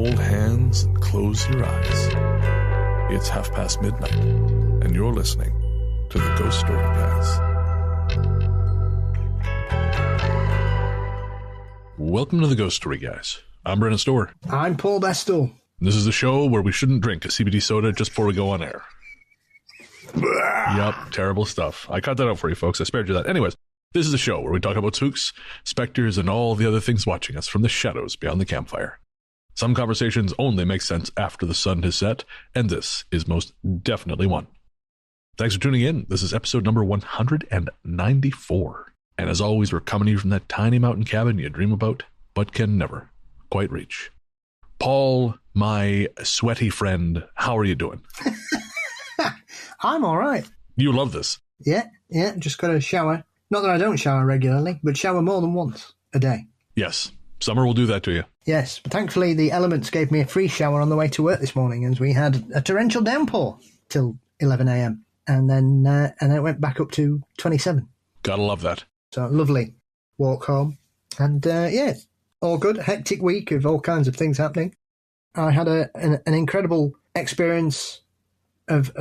hold hands and close your eyes. It's midnight, and you're listening to the Ghost Story Guys. Welcome to the Ghost Story Guys. I'm Brennan Storr. I'm Paul Bestel. This is the show where we shouldn't drink a CBD soda just before we go on air. Yup, terrible stuff. I cut that out for you folks. I spared you that. Anyways, this is a show where we talk about spooks, specters, and all the other things watching us from the shadows beyond the campfire. Some conversations only make sense after the sun has set, and this is most definitely one. Thanks for tuning in. This is episode number 194. And as always, we're coming to you from that tiny mountain cabin you dream about, but can never quite reach. Paul, my sweaty friend, how are you doing? I'm all right. You love this. Yeah, just got a shower. Not that I don't shower regularly, but shower more than once a day. Yes, summer will do that to you. Yes, but thankfully the elements gave me a free shower on the way to work this morning as we had a torrential downpour till 11 a.m. And then it went back up to 27. Gotta love that. So lovely walk home. And yeah, all good. Hectic week of all kinds of things happening. I had an incredible experience of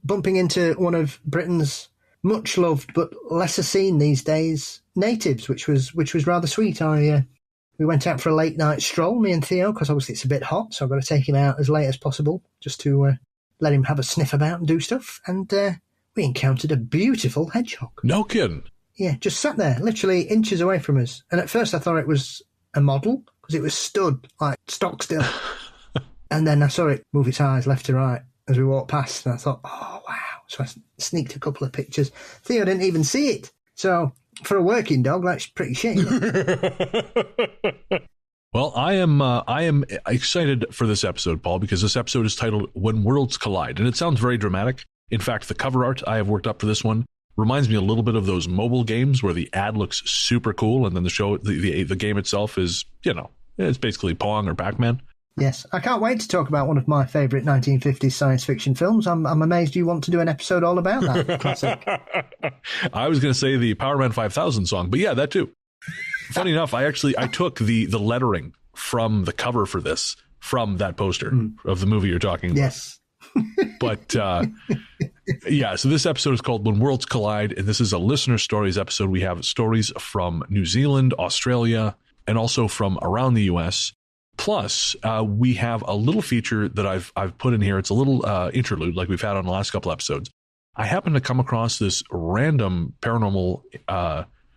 bumping into one of Britain's much loved but lesser seen these days natives, which was rather sweet. We went out for a late night stroll, me and Theo, because obviously it's a bit hot, so I've got to take him out as late as possible just to let him have a sniff about and do stuff. And we encountered a beautiful hedgehog. No kidding. Yeah, just sat there, literally inches away from us. And at first I thought it was a model because it was stood like stock still. And then I saw it move its eyes left to right as we walked past, and I thought, oh, wow. So I sneaked a couple of pictures. Theo didn't even see it. So for a working dog, that's pretty shit. Well, I am excited for this episode, Paul, because this episode is titled When Worlds Collide, and it sounds very dramatic. In fact, the cover art I have worked up for this one reminds me a little bit of those mobile games where the ad looks super cool, and then the game itself is, it's basically Pong or Pac-Man. Yes, I can't wait to talk about one of my favourite 1950s science fiction films. I'm amazed you want to do an episode all about that classic. I was going to say the Power Man 5000 song, but yeah, that too. Funny enough, I took the lettering from the cover for this from that poster of the movie you're talking about. Yes. But yeah, so this episode is called When Worlds Collide, and this is a listener stories episode. We have stories from New Zealand, Australia, and also from around the U.S., Plus, we have a little feature that I've put in here. It's a little interlude like we've had on the last couple episodes. I happened to come across this random paranormal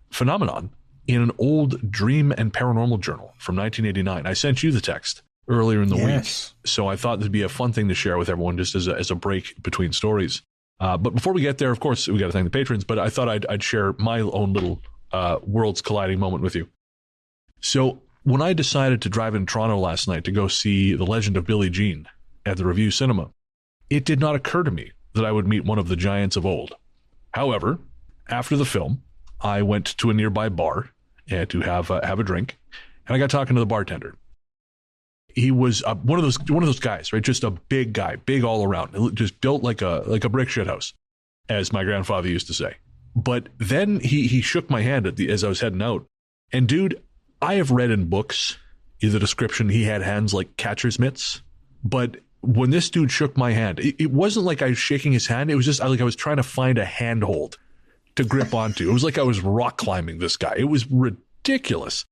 phenomenon in an old dream and paranormal journal from 1989. I sent you the text earlier in the week, so I thought it'd be a fun thing to share with everyone just as a break between stories. But before we get there, of course, we got to thank the patrons, but I thought I'd share my own little worlds colliding moment with you. So when I decided to drive in Toronto last night to go see The Legend of Billie Jean at the Review Cinema, it did not occur to me that I would meet one of the giants of old. However, after the film, I went to a nearby bar to have a drink, and I got talking to the bartender. He was one of those guys, right? Just a big guy, big all around, just built like a brick shit house, as my grandfather used to say. But then he shook my hand as I was heading out, and dude, I have read in books in the description he had hands like catcher's mitts, but when this dude shook my hand, it wasn't like I was shaking his hand. It was just like I was trying to find a handhold to grip onto. It was like I was rock climbing this guy. It was ridiculous.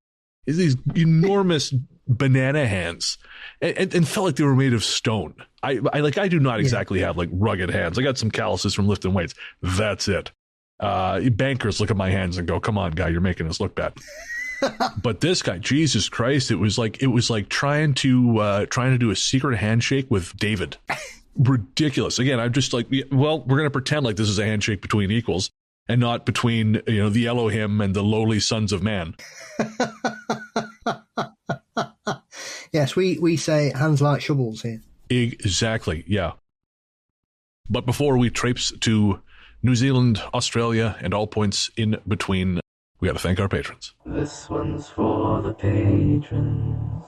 These enormous banana hands and felt like they were made of stone. I do not exactly have like rugged hands. I got some calluses from lifting weights. That's it. Bankers look at my hands and go, "Come on, guy, you're making us look bad." But this guy, Jesus Christ, it was like trying to do a secret handshake with David. Ridiculous. Again, I'm just like, well, we're going to pretend like this is a handshake between equals and not between, the Elohim and the lowly sons of man. Yes, we say hands like shovels here. Exactly, yeah. But before we traipse to New Zealand, Australia, and all points in between, we got to thank our patrons. This one's for the patrons.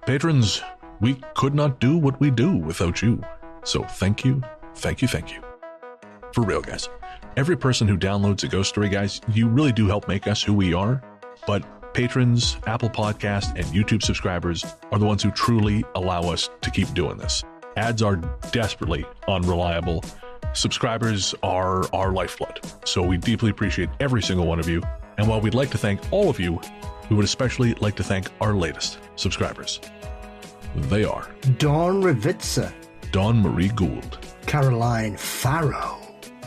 Patrons, we could not do what we do without you. So thank you, thank you, thank you. For real, guys. Every person who downloads a Ghost Story, guys, you really do help make us who we are. But patrons, Apple Podcast, and YouTube subscribers are the ones who truly allow us to keep doing this. Ads are desperately unreliable. Subscribers are our lifeblood, so we deeply appreciate every single one of you. And while we'd like to thank all of you, we would especially like to thank our latest subscribers. They are Dawn Revitza, Dawn Marie Gould, Caroline Farrow.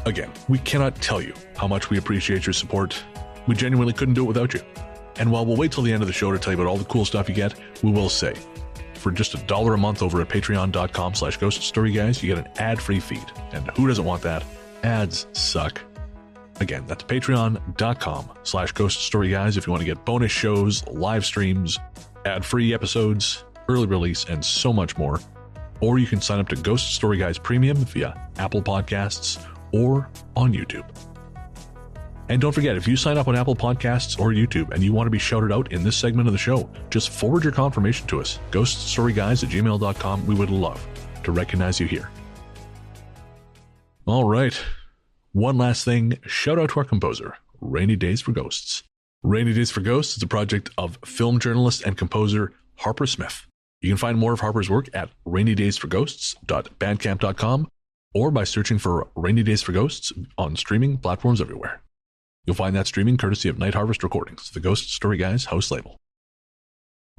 Again, we cannot tell you how much we appreciate your support. We genuinely couldn't do it without you. And while we'll wait till the end of the show to tell you about all the cool stuff you get, we will say, for just $1 a month over at patreon.com/ghoststoryguys, you get an ad-free feed. And who doesn't want that? Ads suck. Again, that's patreon.com/ghoststoryguys if you want to get bonus shows, live streams, ad-free episodes, early release, and so much more. Or you can sign up to Ghost Story Guys Premium via Apple Podcasts or on YouTube. And don't forget, if you sign up on Apple Podcasts or YouTube and you want to be shouted out in this segment of the show, just forward your confirmation to us, ghoststoryguys@gmail.com. We would love to recognize you here. All right. One last thing, shout out to our composer, Rainy Days for Ghosts. Rainy Days for Ghosts is a project of film journalist and composer Harper Smith. You can find more of Harper's work at rainydaysforghosts.bandcamp.com or by searching for Rainy Days for Ghosts on streaming platforms everywhere. You'll find that streaming courtesy of Night Harvest Recordings, the Ghost Story Guys house label.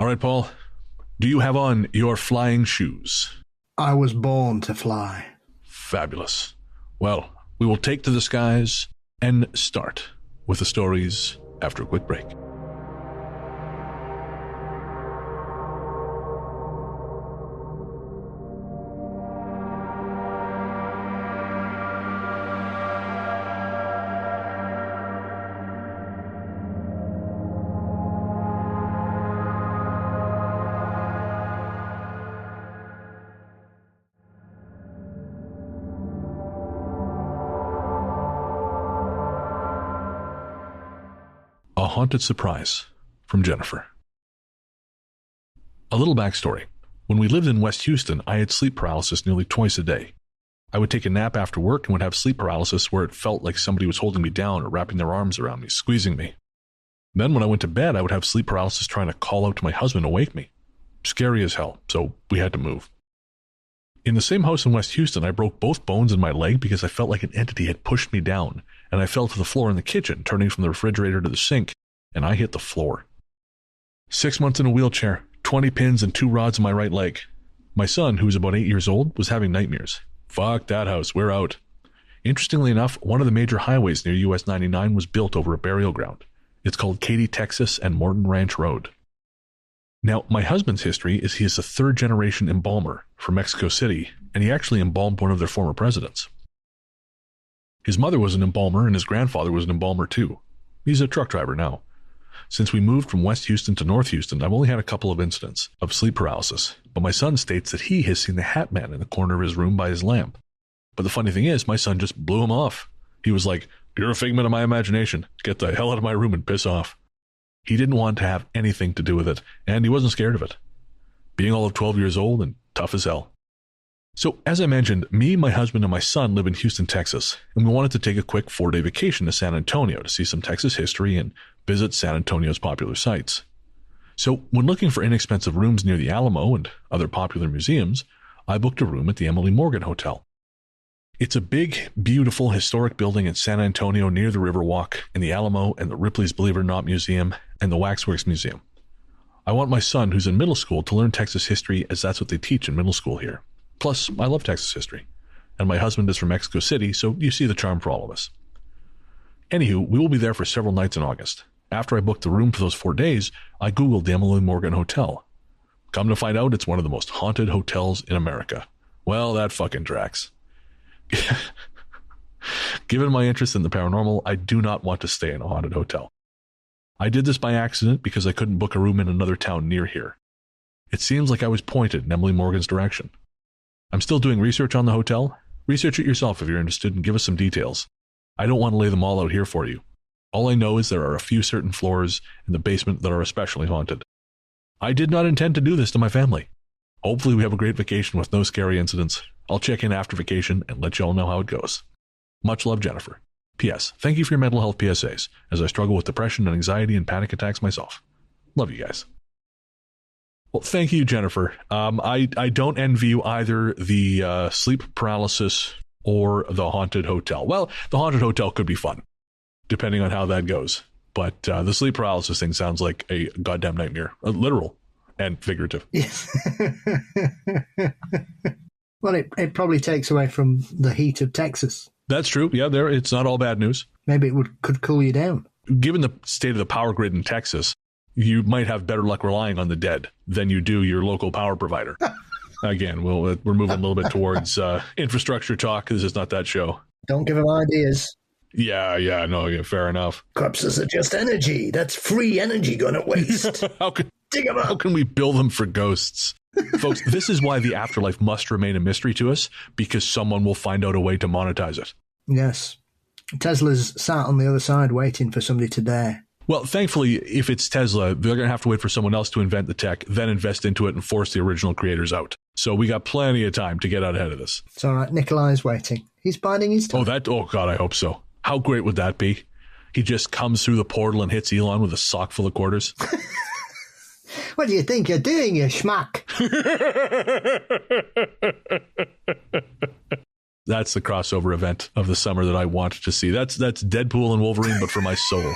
All right, Paul, do you have on your flying shoes? I was born to fly. Fabulous. Well, we will take to the skies and start with the stories after a quick break. A Haunted Surprise from Jennifer. A little backstory. When we lived in West Houston, I had sleep paralysis nearly twice a day. I would take a nap after work and would have sleep paralysis where it felt like somebody was holding me down or wrapping their arms around me, squeezing me. Then when I went to bed, I would have sleep paralysis trying to call out to my husband to wake me. Scary as hell, so we had to move. In the same house in West Houston, I broke both bones in my leg because I felt like an entity had pushed me down, and I fell to the floor in the kitchen, turning from the refrigerator to the sink, and I hit the floor. 6 months in a wheelchair, 20 pins and 2 rods in my right leg. My son, who was about 8 years old, was having nightmares. Fuck that house, we're out. Interestingly enough, one of the major highways near US 99 was built over a burial ground. It's called Katy, Texas and Morton Ranch Road. Now, my husband's history is he is a third-generation embalmer from Mexico City, and he actually embalmed one of their former presidents. His mother was an embalmer, and his grandfather was an embalmer too. He's a truck driver now. Since we moved from West Houston to North Houston, I've only had a couple of incidents of sleep paralysis, but my son states that he has seen the hatman in the corner of his room by his lamp. But the funny thing is, my son just blew him off. He was like, "You're a figment of my imagination. Get the hell out of my room and piss off." He didn't want to have anything to do with it, and he wasn't scared of it. Being all of 12 years old and tough as hell. So, as I mentioned, me, my husband, and my son live in Houston, Texas, and we wanted to take a quick 4-day vacation to San Antonio to see some Texas history and visit San Antonio's popular sites. So, when looking for inexpensive rooms near the Alamo and other popular museums, I booked a room at the Emily Morgan Hotel. It's a big, beautiful, historic building in San Antonio near the Riverwalk and the Alamo and the Ripley's Believe It or Not Museum and the Waxworks Museum. I want my son, who's in middle school, to learn Texas history as that's what they teach in middle school here. Plus, I love Texas history. And my husband is from Mexico City, so you see the charm for all of us. Anywho, we will be there for several nights in August. After I booked the room for those 4 days, I Googled the Emily Morgan Hotel. Come to find out, it's one of the most haunted hotels in America. Well, that fucking tracks. Given my interest in the paranormal, I do not want to stay in a haunted hotel. I did this by accident because I couldn't book a room in another town near here. It seems like I was pointed in Emily Morgan's direction. I'm still doing research on the hotel. Research it yourself if you're interested and give us some details. I don't want to lay them all out here for you. All I know is there are a few certain floors in the basement that are especially haunted. I did not intend to do this to my family. Hopefully we have a great vacation with no scary incidents. I'll check in after vacation and let you all know how it goes. Much love, Jennifer. P.S. Thank you for your mental health PSAs, as I struggle with depression and anxiety and panic attacks myself. Love you guys. Well, thank you, Jennifer. I don't envy you either the sleep paralysis or the haunted hotel. Well, the haunted hotel could be fun, depending on how that goes. But the sleep paralysis thing sounds like a goddamn nightmare, literal and figurative. Yes. Well, it probably takes away from the heat of Texas. That's true. Yeah, it's not all bad news. Maybe it could cool you down. Given the state of the power grid in Texas, you might have better luck relying on the dead than you do your local power provider. Again, we're moving a little bit towards infrastructure talk. This is not that show. Don't give them ideas. Yeah, fair enough. Corpses are just energy. That's free energy going to waste. Dig them up. How can we bill them for ghosts? Folks, this is why the afterlife must remain a mystery to us, because someone will find out a way to monetize it. Yes. Tesla's sat on the other side waiting for somebody to dare. Well, thankfully, if it's Tesla, they're going to have to wait for someone else to invent the tech, then invest into it and force the original creators out. So we got plenty of time to get out ahead of this. It's all right. Nikolai's waiting. He's biding his time. Oh, God, I hope so. How great would that be? He just comes through the portal and hits Elon with a sock full of quarters. What do you think you're doing, you schmuck? That's the crossover event of the summer that I want to see. That's Deadpool and Wolverine, but for my soul.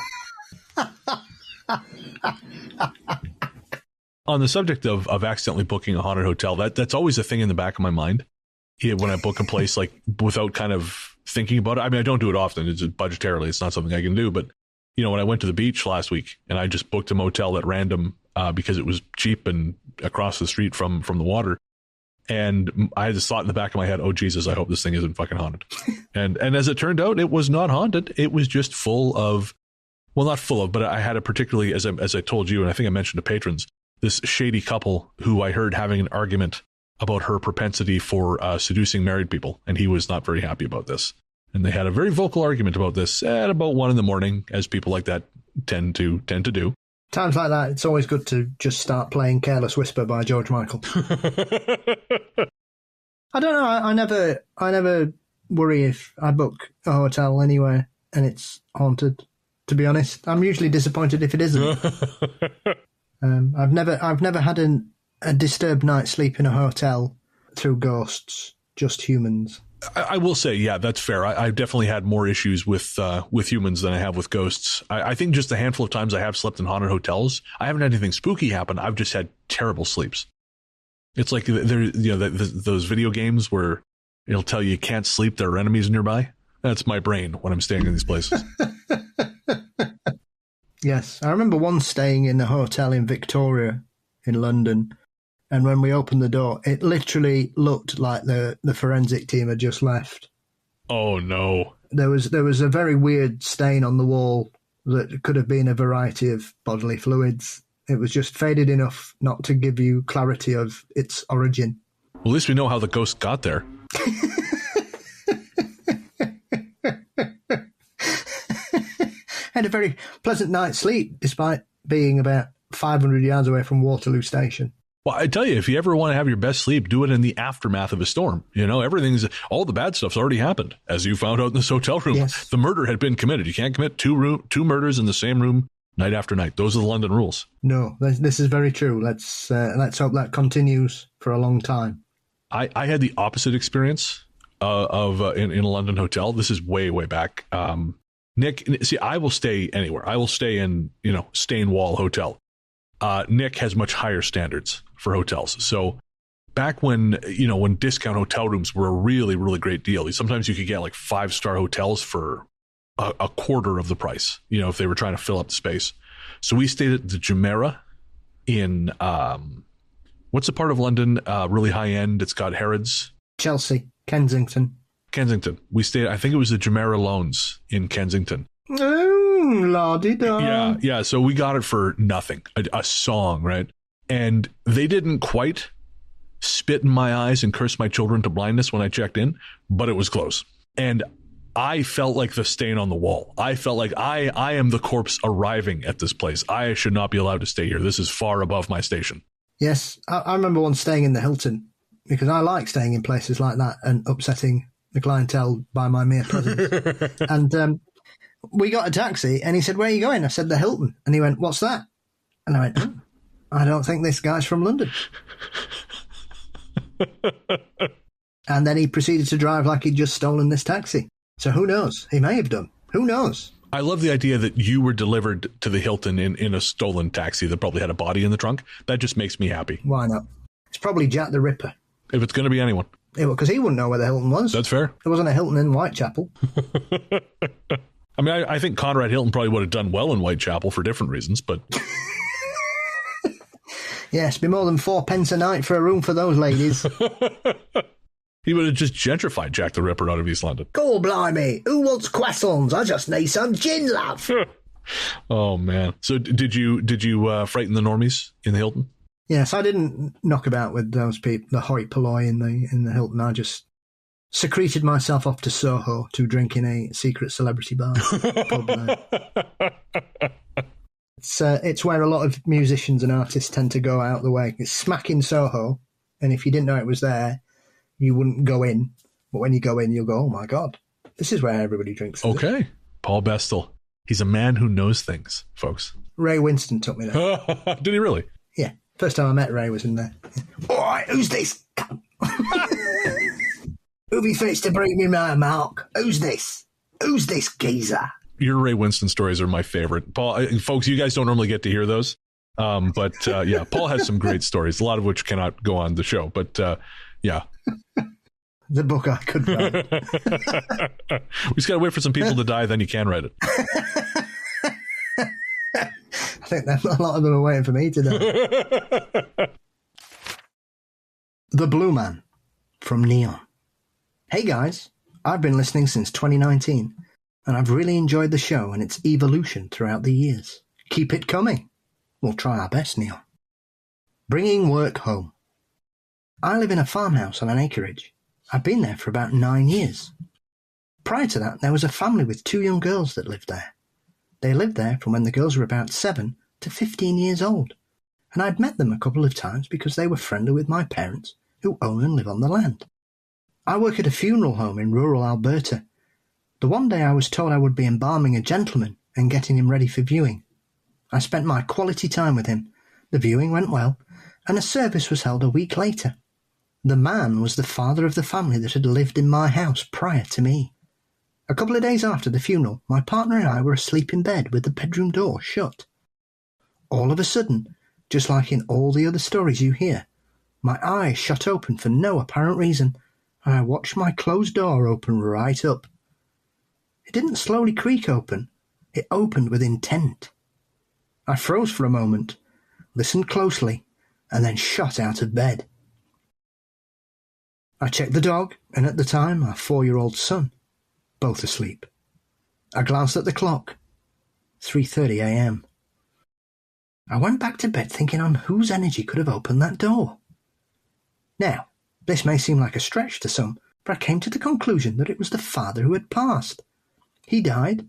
On the subject of accidentally booking a haunted hotel, that's always a thing in the back of my mind. When I book a place, like, without kind of thinking about it. I mean, I don't do it often. It's budgetarily, it's not something I can do. But, when I went to the beach last week and I just booked a motel at random because it was cheap and across the street from the water. And I had this thought in the back of my head, oh, Jesus, I hope this thing isn't fucking haunted. and as it turned out, it was not haunted. It was just full of, well, not full of, but I had a particularly, as I told you, and I think I mentioned to patrons, this shady couple who I heard having an argument about her propensity for seducing married people. And he was not very happy about this. And they had a very vocal argument about this at about 1 a.m, as people like that tend to do. Times like that, it's always good to just start playing Careless Whisper by George Michael. I don't know. I never worry if I book a hotel anywhere and it's haunted. To be honest, I'm usually disappointed if it isn't. I've never had a disturbed night's sleep in a hotel through ghosts, just humans. I will say, yeah, that's fair. I've definitely had more issues with humans than I have with ghosts. I think just a handful of times I have slept in haunted hotels, I haven't had anything spooky happen. I've just had terrible sleeps. It's like those video games where it'll tell you can't sleep, there are enemies nearby. That's my brain when I'm staying in these places. Yes, I remember once staying in a hotel in Victoria in London. And when we opened the door, it literally looked like the forensic team had just left. Oh, no. There was a very weird stain on the wall that could have been a variety of bodily fluids. It was just faded enough not to give you clarity of its origin. Well, at least we know how the ghost got there. Had a very pleasant night's sleep, despite being about 500 yards away from Waterloo Station. Well, I tell you, if you ever want to have your best sleep, do it in the aftermath of a storm. All the bad stuff's already happened, as you found out in this hotel room. Yes. The murder had been committed. You can't commit two murders in the same room night after night. Those are the London rules. No, this is very true. Let's hope that continues for a long time. I had the opposite experience in a London hotel. This is way, way back. Nick, see, I will stay anywhere. I will stay in, Stain Wall Hotel. Nick has much higher standards for hotels. So back when discount hotel rooms were a really, really great deal, sometimes you could get like 5-star hotels for a quarter of the price, if they were trying to fill up the space. So we stayed at the Jumeirah in, what's the part of London, really high end? It's got Harrods. Chelsea, Kensington. We stayed, I think it was the Jumeirah Loans in Kensington. Oh, la-di-da. Yeah. So we got it for nothing, a song, right? And they didn't quite spit in my eyes and curse my children to blindness when I checked in, but it was close. And I felt like the stain on the wall. I felt like I am the corpse arriving at this place. I should not be allowed to stay here. This is far above my station. Yes, I remember once staying in the Hilton because I like staying in places like that and upsetting the clientele by my mere presence. And we got a taxi and he said, "Where are you going?" I said, "The Hilton." And he went, "What's that?" And I went, I don't think this guy's from London. And then he proceeded to drive like he'd just stolen this taxi. So who knows? He may have done. Who knows? I love the idea that you were delivered to the Hilton in a stolen taxi that probably had a body in the trunk. That just makes me happy. Why not? It's probably Jack the Ripper. If it's going to be anyone. Because he wouldn't know where the Hilton was. That's fair. There wasn't a Hilton in Whitechapel. I mean, I think Conrad Hilton probably would have done well in Whitechapel for different reasons, but... Yes, be more than 4 pence a night for a room for those ladies. He would have just gentrified Jack the Ripper out of East London. Go blimey, who wants croissants? I just need some gin, love. Oh, man. So did you frighten the normies in the Hilton? Yes, I didn't knock about with those people, the hoi polloi in the Hilton. I just secreted myself off to Soho to drink in a secret celebrity bar. It's where a lot of musicians and artists tend to go out the way. It's smack in Soho, and if you didn't know it was there, you wouldn't go in. But when you go in, you'll go, oh my God, this is where everybody drinks. Okay. Paul Bestel. He's a man who knows things, folks. Ray Winston took me there. Did he really? Yeah. First time I met Ray was in there. All right, who's this? Who be fixed to bring me my mark? Who's this? Who's this geezer? Your Ray Winston stories are my favorite. Paul, folks, you guys don't normally get to hear those. But yeah, Paul has some great stories, a lot of which cannot go on the show. But yeah. The book I could write. We just got to wait for some people to die, then you can write it. I think that a lot of them are waiting for me to die. The Blue Man from Neon. Hey guys, I've been listening since 2019, and I've really enjoyed the show and its evolution throughout the years. Keep it coming. We'll try our best, Neon. Bringing work home. I live in a farmhouse on an acreage. I've been there for about 9 years. Prior to that, there was a family with 2 young girls that lived there. They lived there from when the girls were about 7 to 15 years old, and I'd met them a couple of times because they were friendly with my parents, who own and live on the land. I work at a funeral home in rural Alberta. The one day I was told I would be embalming a gentleman and getting him ready for viewing. I spent my quality time with him. The viewing went well, and a service was held a week later. The man was the father of the family that had lived in my house prior to me. A couple of days after the funeral, my partner and I were asleep in bed with the bedroom door shut. All of a sudden, just like in all the other stories you hear, my eyes shut open for no apparent reason, and I watched my closed door open right up. It didn't slowly creak open, it opened with intent. I froze for a moment, listened closely, and then shot out of bed. I checked the dog, and at the time, our 4-year-old son, both asleep. I glanced at the clock. 3:30 a.m. I went back to bed thinking on whose energy could have opened that door. Now, this may seem like a stretch to some, but I came to the conclusion that it was the father who had passed. He died,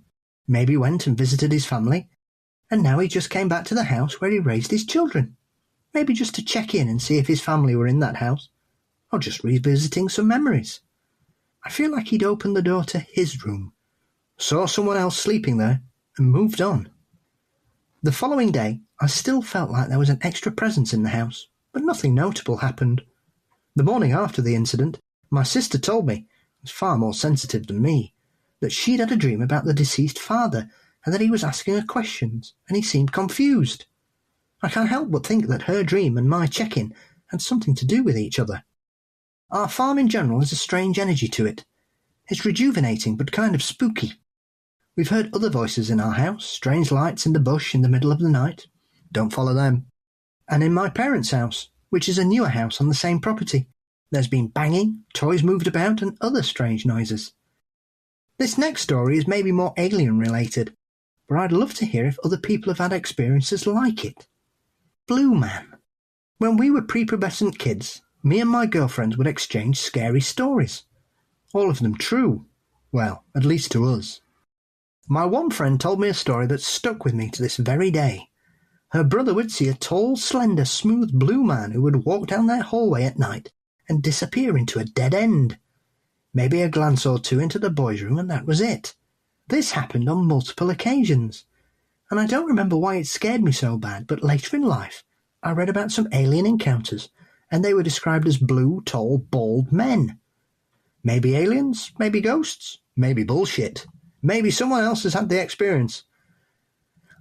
maybe went and visited his family, and now he just came back to the house where he raised his children. Maybe just to check in and see if his family were in that house, or just revisiting some memories. I feel like he'd opened the door to his room, saw someone else sleeping there, and moved on. The following day, I still felt like there was an extra presence in the house, but nothing notable happened. The morning after the incident, my sister told me, who was far more sensitive than me, that she'd had a dream about the deceased father and that he was asking her questions, and he seemed confused. I can't help but think that her dream and my check-in had something to do with each other. Our farm in general has a strange energy to it. It's rejuvenating but kind of spooky. We've heard other voices in our house, strange lights in the bush in the middle of the night. Don't follow them. And in my parents' house, which is a newer house on the same property, there's been banging, toys moved about, and other strange noises. This next story is maybe more alien-related, but I'd love to hear if other people have had experiences like it. Blue Man. When we were prepubescent kids, me and my girlfriends would exchange scary stories. All of them true. Well, at least to us. My one friend told me a story that stuck with me to this very day. Her brother would see a tall, slender, smooth blue man who would walk down their hallway at night and disappear into a dead end. Maybe a glance or two into the boys' room and that was it. This happened on multiple occasions. and I don't remember why it scared me so bad, but later in life, I read about some alien encounters, and they were described as blue, tall, bald men. Maybe aliens, maybe ghosts, maybe bullshit. Maybe someone else has had the experience.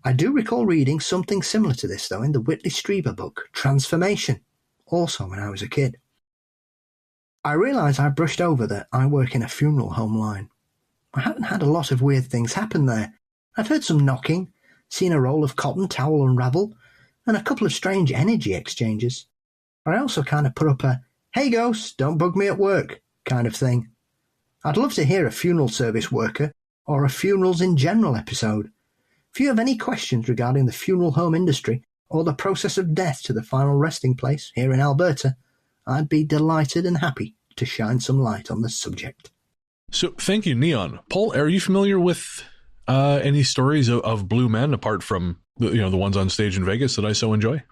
I do recall reading something similar to this, though, in the Whitley Strieber book, Transformation, also when I was a kid. I realise I brushed over that I work in a funeral home line. I haven't had a lot of weird things happen there. I've heard some knocking, seen a roll of cotton towel unravel, and a couple of strange energy exchanges. But I also kind of put up a, hey ghosts, don't bug me at work, kind of thing. I'd love to hear a funeral service worker or a funerals in general episode. If you have any questions regarding the funeral home industry or the process of death to the final resting place here in Alberta, I'd be delighted and happy to shine some light on the subject. So thank you, Neon. Paul, are you familiar with any stories of blue men apart from the ones on stage in Vegas that I so enjoy?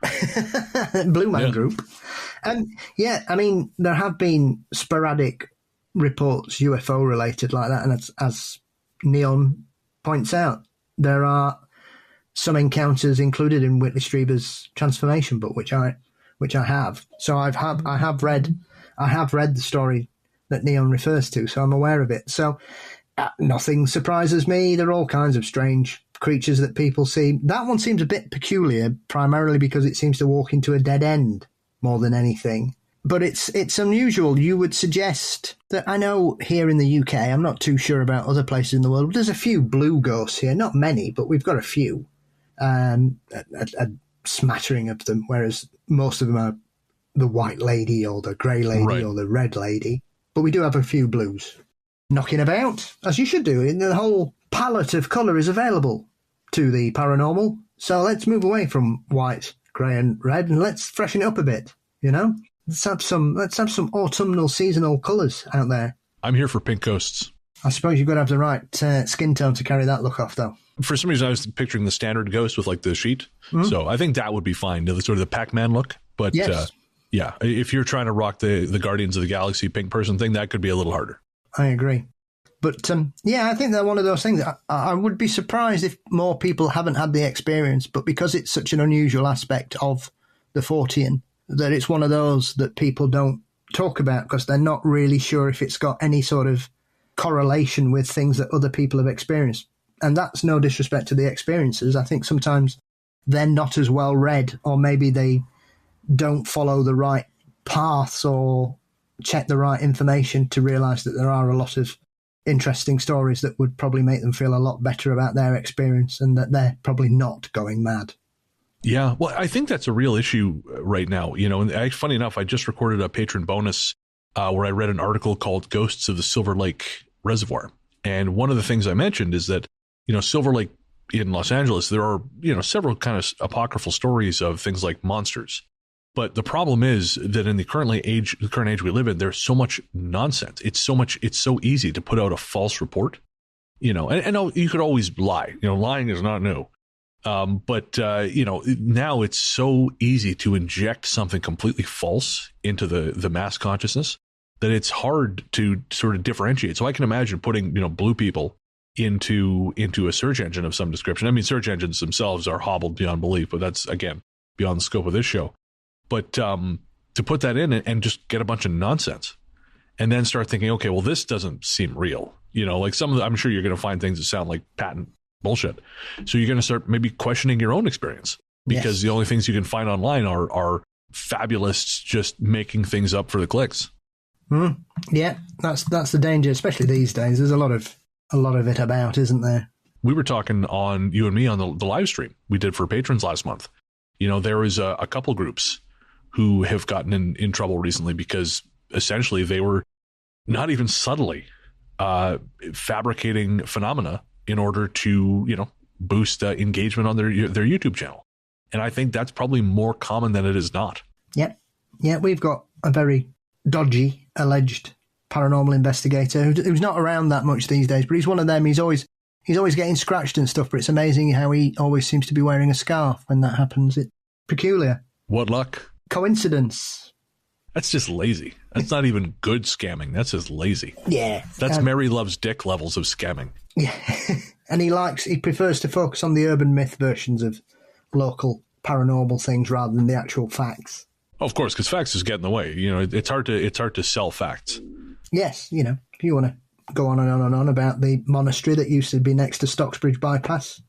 Blue Man Group. Yeah, I mean, there have been sporadic reports, UFO related like that, and as Neon points out, there are some encounters included in Whitley Strieber's Transformation book, which I have. So I have read the story that Neon refers to, so I'm aware of it. So nothing surprises me. There are all kinds of strange creatures that people see. That one seems a bit peculiar, primarily because it seems to walk into a dead end more than anything. But it's unusual. You would suggest that, I know here in the UK, I'm not too sure about other places in the world, but there's a few blue ghosts here. Not many, but we've got a few. A smattering of them, whereas most of them are the white lady or the grey lady or the red lady. But we do have a few blues knocking about, as you should do. The whole palette of colour is available to the paranormal. So let's move away from white, grey and red, and let's freshen it up a bit, Let's have some autumnal seasonal colours out there. I'm here for pink ghosts. I suppose you've got to have the right skin tone to carry that look off, though. For some reason, I was picturing the standard ghost with like the sheet. Mm-hmm. So I think that would be fine. The sort of the Pac-Man look. But yes. Yeah, if you're trying to rock the Guardians of the Galaxy pink person thing, that could be a little harder. I agree. But yeah, I think they're one of those things. I would be surprised if more people haven't had the experience, but because it's such an unusual aspect of the Fortean, that it's one of those that people don't talk about because they're not really sure if it's got any sort of correlation with things that other people have experienced. And that's no disrespect to the experiencers. I think sometimes they're not as well read, or maybe they don't follow the right paths or check the right information to realise that there are a lot of interesting stories that would probably make them feel a lot better about their experience and that they're probably not going mad. Yeah, well, I think that's a real issue right now. And funny enough, I just recorded a patron bonus where I read an article called Ghosts of the Silver Lake Reservoir. And one of the things I mentioned is that, Silver Lake in Los Angeles, there are, several kind of apocryphal stories of things like monsters. But the problem is that in the current age we live in, there's so much nonsense. It's so easy to put out a false report, and you could always lie. Lying is not new. But now it's so easy to inject something completely false into the mass consciousness that it's hard to sort of differentiate. So I can imagine putting, blue people into a search engine of some description. I mean, search engines themselves are hobbled beyond belief, but that's, again, beyond the scope of this show. But to put that in and just get a bunch of nonsense and then start thinking, okay, well, this doesn't seem real. Like I'm sure you're going to find things that sound like patent bullshit. So you're going to start maybe questioning your own experience because the only things you can find online are fabulous, just making things up for the clicks. Yeah, that's the danger, especially these days. There's a lot of it about, isn't there? We were talking on you and me on the live stream we did for patrons last month. There was a couple groups who have gotten in trouble recently because essentially they were not even subtly fabricating phenomena in order to, boost engagement on their YouTube channel. And I think that's probably more common than it is not. Yeah, we've got a very dodgy, alleged paranormal investigator who's not around that much these days, but he's one of them. He's always getting scratched and stuff, but it's amazing how he always seems to be wearing a scarf when that happens. It's peculiar. What luck. Coincidence. That's just lazy. That's not even good scamming. That's just lazy. Yeah. That's Mary Loves Dick levels of scamming. Yeah. And he prefers to focus on the urban myth versions of local paranormal things rather than the actual facts. Of course, because facts just get in the way. You know, it's hard to sell facts. Yes, you know, if you want to go on and on and on about the monastery that used to be next to Stocksbridge Bypass,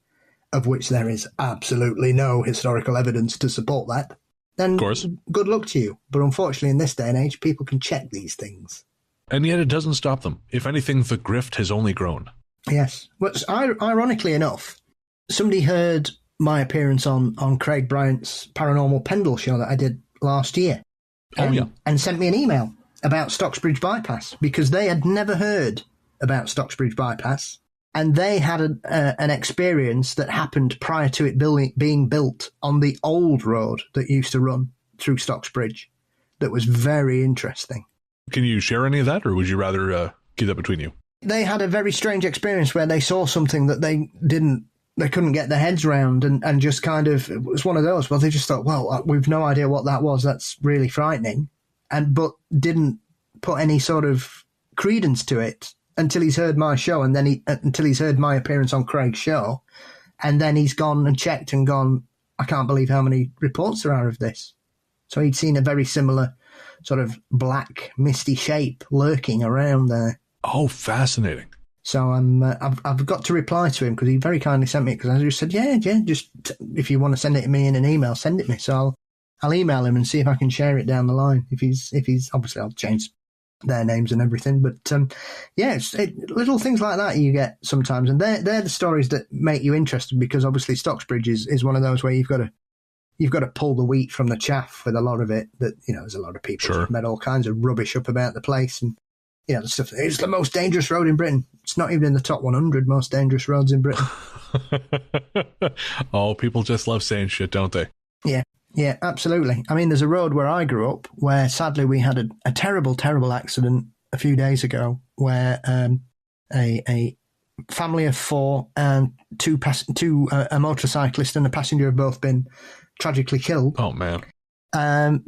of which there is absolutely no historical evidence to support that, then of course, good luck to you. But unfortunately, in this day and age, people can check these things. And yet it doesn't stop them. If anything, the grift has only grown. Yes. But ironically enough, somebody heard my appearance on Craig Bryant's Paranormal Pendle show that I did last year. And sent me an email about Stocksbridge Bypass because they had never heard about Stocksbridge Bypass. And they had an experience that happened prior to it being built on the old road that used to run through Stocksbridge that was very interesting. Can you share any of that, or would you rather keep that between you? They had a very strange experience where they saw something that they couldn't get their heads around and just kind of, it was one of those, well, they just thought, well, we've no idea what that was. That's really frightening. But didn't put any sort of credence to it until he's heard my show, and then until he's heard my appearance on Craig's show. And then he's gone and checked and gone, I can't believe how many reports there are of this. So he'd seen a very similar sort of black, misty shape lurking around there. Oh, fascinating. So I've got to reply to him because he very kindly sent me it, because I just said, yeah, just if you want to send it to me in an email, send it me. So I'll email him and see if I can share it down the line. If he's obviously, I'll change their names and everything. But little things like that you get sometimes, and they're the stories that make you interested, because obviously Stocksbridge is one of those where you've got to pull the wheat from the chaff with a lot of it. That, you know, there's a lot of people who've made all kinds of rubbish up about the place, and you know, the stuff. It's the most dangerous road in Britain. It's not even in the top 100 most dangerous roads in Britain. Oh, people just love saying shit, don't they? Yeah, absolutely. I mean, there's a road where I grew up where sadly we had a terrible, terrible accident a few days ago where a family of four and a motorcyclist and a passenger have both been tragically killed. Oh, man.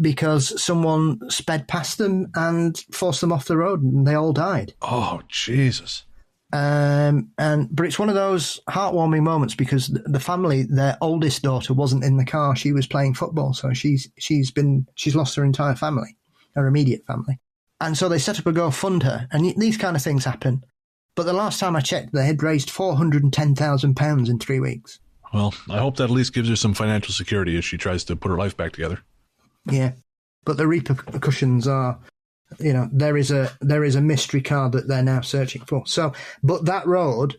Because someone sped past them and forced them off the road, and they all died. Oh, Jesus. But it's one of those heartwarming moments because the family, their oldest daughter wasn't in the car. She was playing football. So she's lost her entire family, her immediate family. And so they set up a GoFund her, and these kind of things happen. But the last time I checked, they had raised £410,000 in 3 weeks. Well, I hope that at least gives her some financial security as she tries to put her life back together. Yeah. But the repercussions are, you know, there is a mystery car that they're now searching for. So, but that road,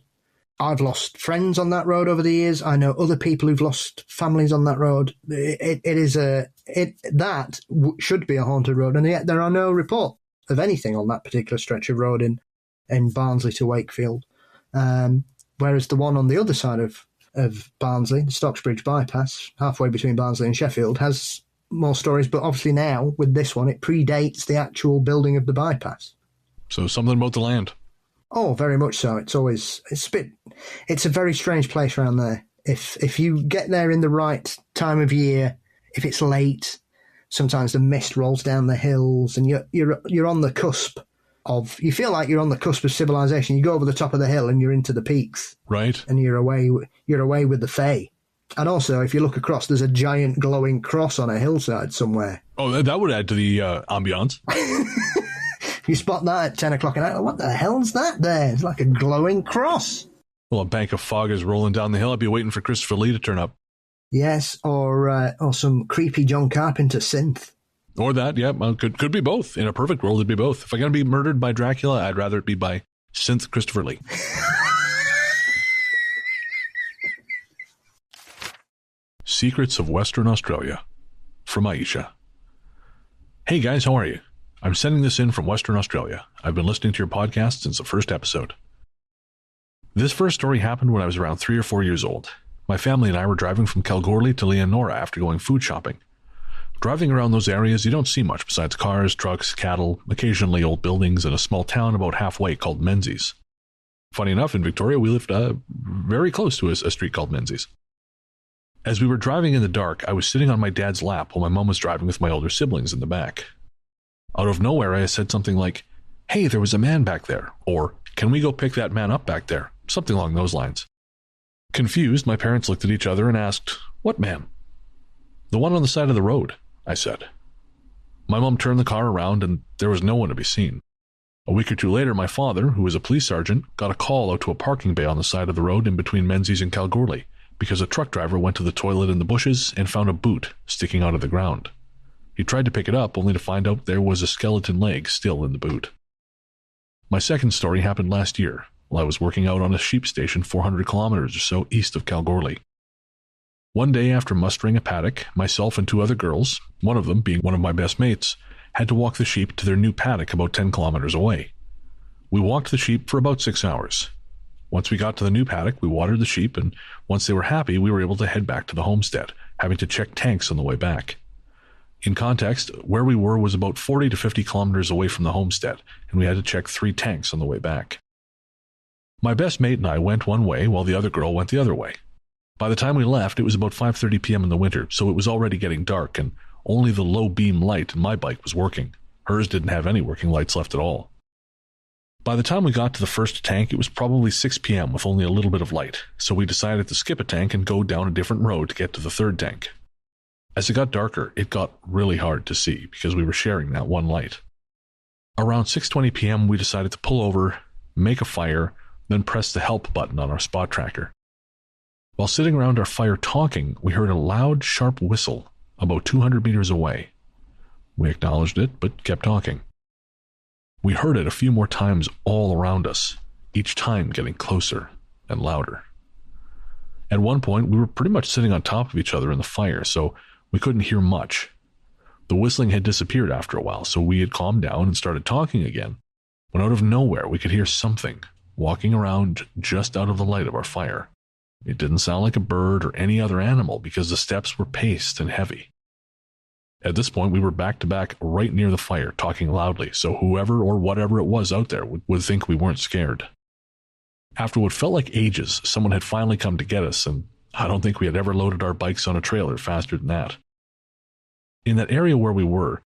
I've lost friends on that road over the years. I know other people who've lost families on that road. That should be a haunted road, and yet there are no reports of anything on that particular stretch of road in Barnsley to Wakefield. Whereas the one on the other side of Barnsley, the Stocksbridge Bypass, halfway between Barnsley and Sheffield, has more stories, but obviously now with this one it predates the actual building of the bypass. So something about the land. Oh, very much so. It's a very strange place around there. If you get there in the right time of year, if it's late, sometimes the mist rolls down the hills, and you're on the cusp of. You feel like you're on the cusp of civilization. You go over the top of the hill and you're into the peaks, right? And you're away with the fae. And also, if you look across, there's a giant glowing cross on a hillside somewhere. Oh, that would add to the ambiance. You spot that at 10 o'clock at night. What the hell's that there? It's like a glowing cross. Well, a bank of fog is rolling down the hill. I'd be waiting for Christopher Lee to turn up. Yes, or some creepy John Carpenter synth. Or that, yeah. Well, could be both. In a perfect world, it'd be both. If I'm going to be murdered by Dracula, I'd rather it be by synth Christopher Lee. Secrets of Western Australia, from Aisha. Hey guys, how are you? I'm sending this in from Western Australia. I've been listening to your podcast since the first episode. This first story happened when I was around 3 or 4 years old. My family and I were driving from Kalgoorlie to Leonora after going food shopping. Driving around those areas, you don't see much besides cars, trucks, cattle, occasionally old buildings, and a small town about halfway called Menzies. Funny enough, in Victoria, we lived very close to a street called Menzies. As we were driving in the dark, I was sitting on my dad's lap while my mom was driving with my older siblings in the back. Out of nowhere, I said something like, "Hey, there was a man back there," or "Can we go pick that man up back there?" Something along those lines. Confused, my parents looked at each other and asked, "What man?" "The one on the side of the road," I said. My mom turned the car around and there was no one to be seen. A week or two later, my father, who was a police sergeant, got a call out to a parking bay on the side of the road in between Menzies and Kalgoorlie because a truck driver went to the toilet in the bushes and found a boot sticking out of the ground. He tried to pick it up only to find out there was a skeleton leg still in the boot. My second story happened last year while I was working out on a sheep station 400 kilometers or so east of Kalgoorlie. One day after mustering a paddock, myself and two other girls, one of them being one of my best mates, had to walk the sheep to their new paddock about 10 kilometers away. We walked the sheep for about 6 hours. Once we got to the new paddock, we watered the sheep, and once they were happy, we were able to head back to the homestead, having to check tanks on the way back. In context, where we were was about 40 to 50 kilometers away from the homestead, and we had to check 3 tanks on the way back. My best mate and I went one way while the other girl went the other way. By the time we left, it was about 5:30 p.m. in the winter, so it was already getting dark, and only the low beam light in my bike was working. Hers didn't have any working lights left at all. By the time we got to the first tank, it was probably 6 p.m. with only a little bit of light, so we decided to skip a tank and go down a different road to get to the third tank. As it got darker, it got really hard to see because we were sharing that one light. Around 6:20 p.m., we decided to pull over, make a fire, then press the help button on our spot tracker. While sitting around our fire talking, we heard a loud, sharp whistle about 200 meters away. We acknowledged it, but kept talking. We heard it a few more times all around us, each time getting closer and louder. At one point, we were pretty much sitting on top of each other in the fire, so we couldn't hear much. The whistling had disappeared after a while, so we had calmed down and started talking again, when out of nowhere we could hear something walking around just out of the light of our fire. It didn't sound like a bird or any other animal because the steps were paced and heavy. At this point, we were back to back right near the fire, talking loudly, so whoever or whatever it was out there would think we weren't scared. After what felt like ages, someone had finally come to get us, and I don't think we had ever loaded our bikes on a trailer faster than that. In that area where we were,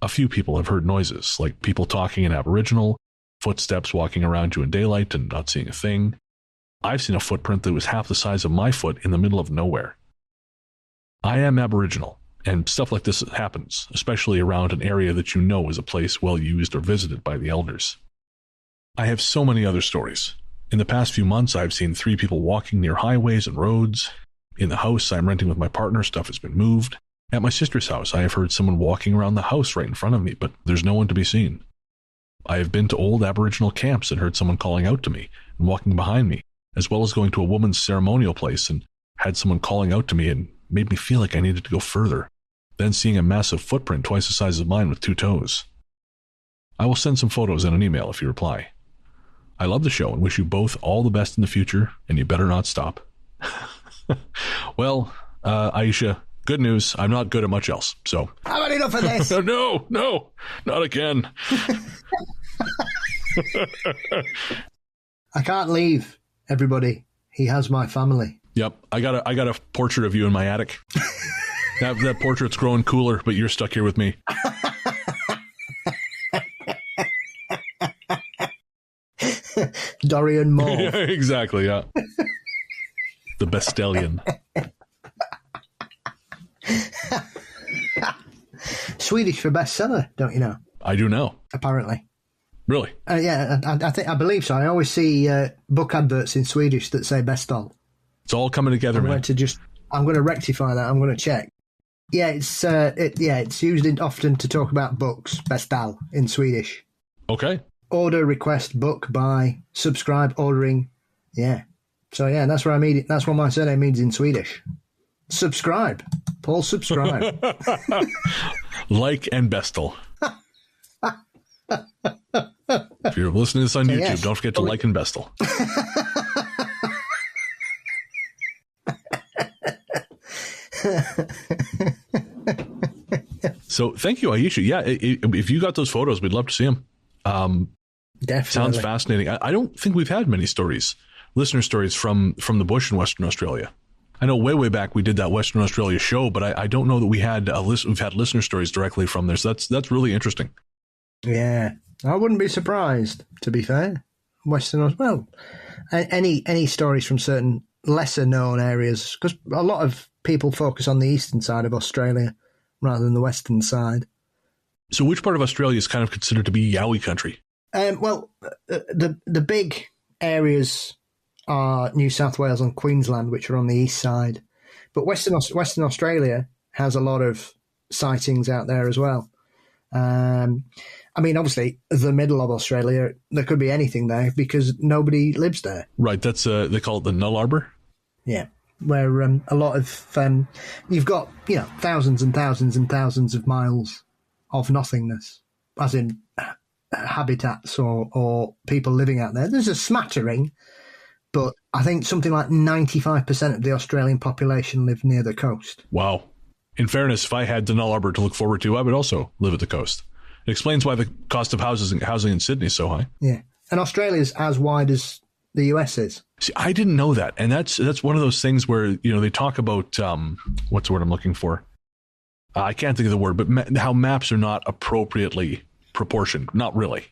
a few people have heard noises, like people talking in Aboriginal, footsteps walking around you in daylight and not seeing a thing. I've seen a footprint that was half the size of my foot in the middle of nowhere. I am Aboriginal, and stuff like this happens, especially around an area that you know is a place well used or visited by the elders. I have so many other stories. In the past few months, I've seen 3 people walking near highways and roads. In the house I'm renting with my partner, stuff has been moved. At my sister's house, I have heard someone walking around the house right in front of me, but there's no one to be seen. I have been to old Aboriginal camps and heard someone calling out to me and walking behind me, as well as going to a woman's ceremonial place and had someone calling out to me and made me feel like I needed to go further, then seeing a massive footprint twice the size of mine with 2 toes. I will send some photos in an email if you reply. I love the show and wish you both all the best in the future, and you better not stop. Well, Aisha, good news. I'm not good at much else, so... I've had enough of this. No, not again. I can't leave, everybody. He has my family. Yep, I got a portrait of you in my attic. That portrait's growing cooler, but you're stuck here with me. Dorian Moore. Yeah, exactly, yeah. The Bestellian. Swedish for bestseller, don't you know? I do know. Apparently. Really? Yeah, I believe so. I always see book adverts in Swedish that say Bestall. It's all coming together, man. I'm going to rectify that. I'm going to check. Yeah, it's used often to talk about books. Bestall in Swedish. Okay. Order, request, book, buy, subscribe, ordering. Yeah. So yeah, that's what I mean. That's what my surname means in Swedish. Subscribe. Paul, subscribe. Like and Bestel. If you're listening to this on YouTube, don't forget to like and Bestel. So thank you, Aisha. Yeah, if you got those photos, we'd love to see them. Definitely. Sounds fascinating. I don't think we've had many listener stories from the bush in Western Australia. I know way back we did that Western Australia show, but I don't know that we've had listener stories directly from there. So that's really interesting. Yeah, I wouldn't be surprised, to be fair. Any stories from certain lesser known areas, because a lot of people focus on the eastern side of Australia rather than the western side. So which part of Australia is kind of considered to be Yowie country? The big areas are New South Wales and Queensland, which are on the east side. But Western Australia has a lot of sightings out there as well. I mean, obviously, the middle of Australia, there could be anything there because nobody lives there. Right. That's they call it the Null Arbor. Yeah, where a lot of you've got thousands and thousands and thousands of miles of nothingness, as in habitats or people living out there. There's a smattering, but I think something like 95% of the Australian population live near the coast. Wow. In fairness, if I had the Null Arbor to look forward to, I would also live at the coast. It explains why the cost of housing in Sydney is so high. Yeah. And Australia's as wide as the US is. See, I didn't know that. And that's one of those things where, they talk about, what's the word I'm looking for? I can't think of the word, but how maps are not appropriately proportioned. Not really.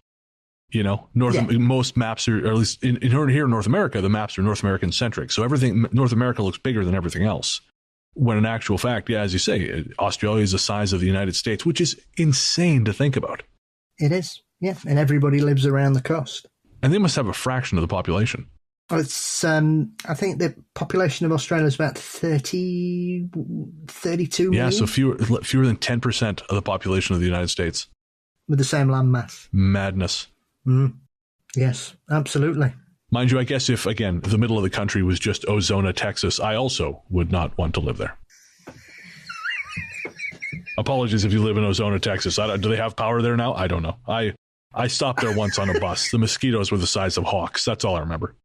Most maps are, or at least in here in North America, the maps are North American centric. So North America looks bigger than everything else. When in actual fact, as you say, Australia is the size of the United States, which is insane to think about. It is, yeah. And everybody lives around the coast. And they must have a fraction of the population. It's, I think the population of Australia is about 32 million. Yeah, so fewer than 10% of the population of the United States. With the same land mass. Madness. Yes, absolutely. Mind you, I guess if, again, the middle of the country was just Ozona, Texas, I also would not want to live there. Apologies if you live in Ozona, Texas. Do they have power there now? I don't know. I stopped there once on a bus. The mosquitoes were the size of hawks. That's all I remember.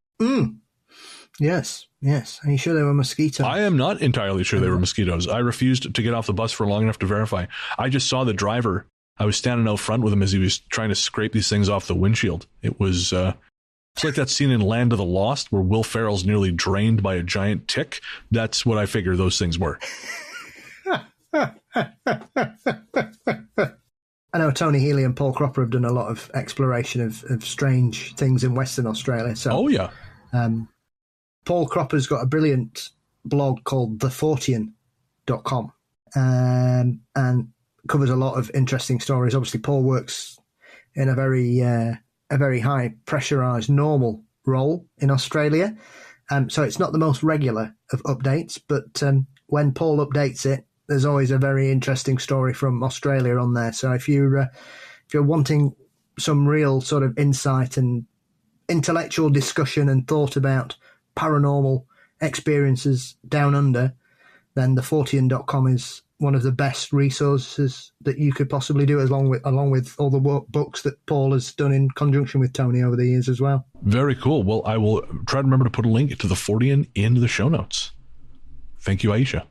Yes. Are you sure they were mosquitoes? I am not entirely sure they were mosquitoes. I refused to get off the bus for long enough to verify. I just saw the driver. I was standing out front with him as he was trying to scrape these things off the windshield. It was... It's like that scene in Land of the Lost where Will Ferrell's nearly drained by a giant tick. That's what I figure those things were. I know Tony Healy and Paul Cropper have done a lot of exploration of strange things in Western Australia. So, oh, yeah. Paul Cropper's got a brilliant blog called thefortean.com and covers a lot of interesting stories. Obviously, Paul works in a very high pressurized normal role in Australia. So it's not the most regular of updates, but when Paul updates it, there's always a very interesting story from Australia on there. So if you're wanting some real sort of insight and intellectual discussion and thought about paranormal experiences down under, then thefortean.com is one of the best resources that you could possibly do, along with all the books that Paul has done in conjunction with Tony over the years as well. Very cool. Well, I will try to remember to put a link to the Fortean in the show notes. Thank you, Aisha.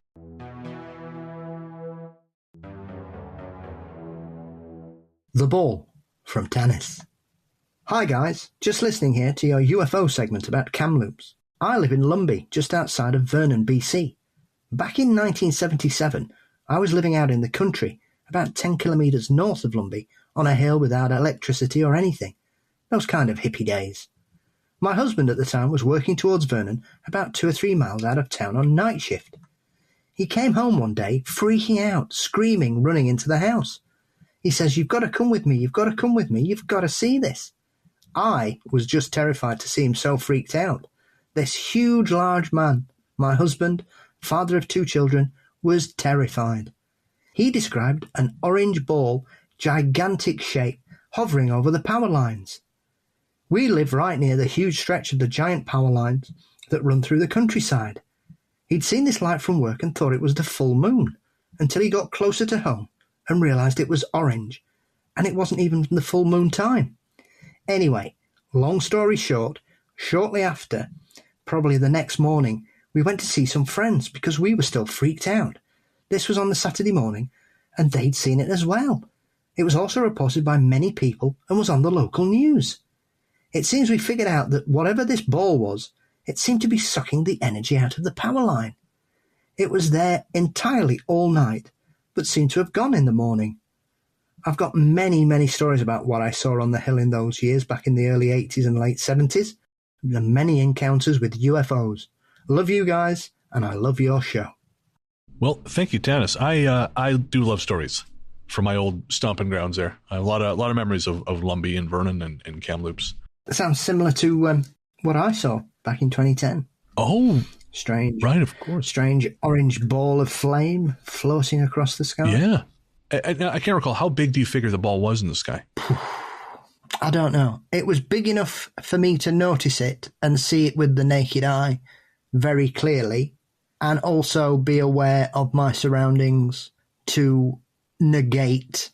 The Ball from Tanis. Hi guys, just listening here to your UFO segment about Kamloops. I live in Lumbee, just outside of Vernon, BC. Back in 1977, I was living out in the country, about 10 kilometres north of Lumbee, on a hill without electricity or anything. Those kind of hippie days. My husband at the time was working towards Vernon, about 2 or 3 miles out of town on night shift. He came home one day, freaking out, screaming, running into the house. He says, "You've got to come with me, you've got to come with me, you've got to see this." I was just terrified to see him so freaked out. This huge, large man, my husband, father of 2 children, was terrified. He described an orange ball, gigantic shape, hovering over the power lines. We live right near the huge stretch of the giant power lines that run through the countryside. He'd seen this light from work and thought it was the full moon, until he got closer to home and realised it was orange, and it wasn't even the full moon time. Anyway, long story short, shortly after, probably the next morning, we went to see some friends because we were still freaked out. This was on the Saturday morning, and they'd seen it as well. It was also reported by many people and was on the local news. It seems we figured out that whatever this ball was, it seemed to be sucking the energy out of the power line. It was there entirely all night, but seemed to have gone in the morning. I've got many, many stories about what I saw on the hill in those years back in the early 80s and late 70s. There were many encounters with UFOs. Love you guys, and I love your show. Well, thank you, Tanis. I do love stories from my old stomping grounds there. I have a lot of memories of Lumbee and Vernon and Kamloops. It sounds similar to what I saw back in 2010. Oh, strange. Right, of course. Strange orange ball of flame floating across the sky. Yeah. I can't recall. How big do you figure the ball was in the sky? I don't know. It was big enough for me to notice it and see it with the naked eye very clearly, and also be aware of my surroundings to negate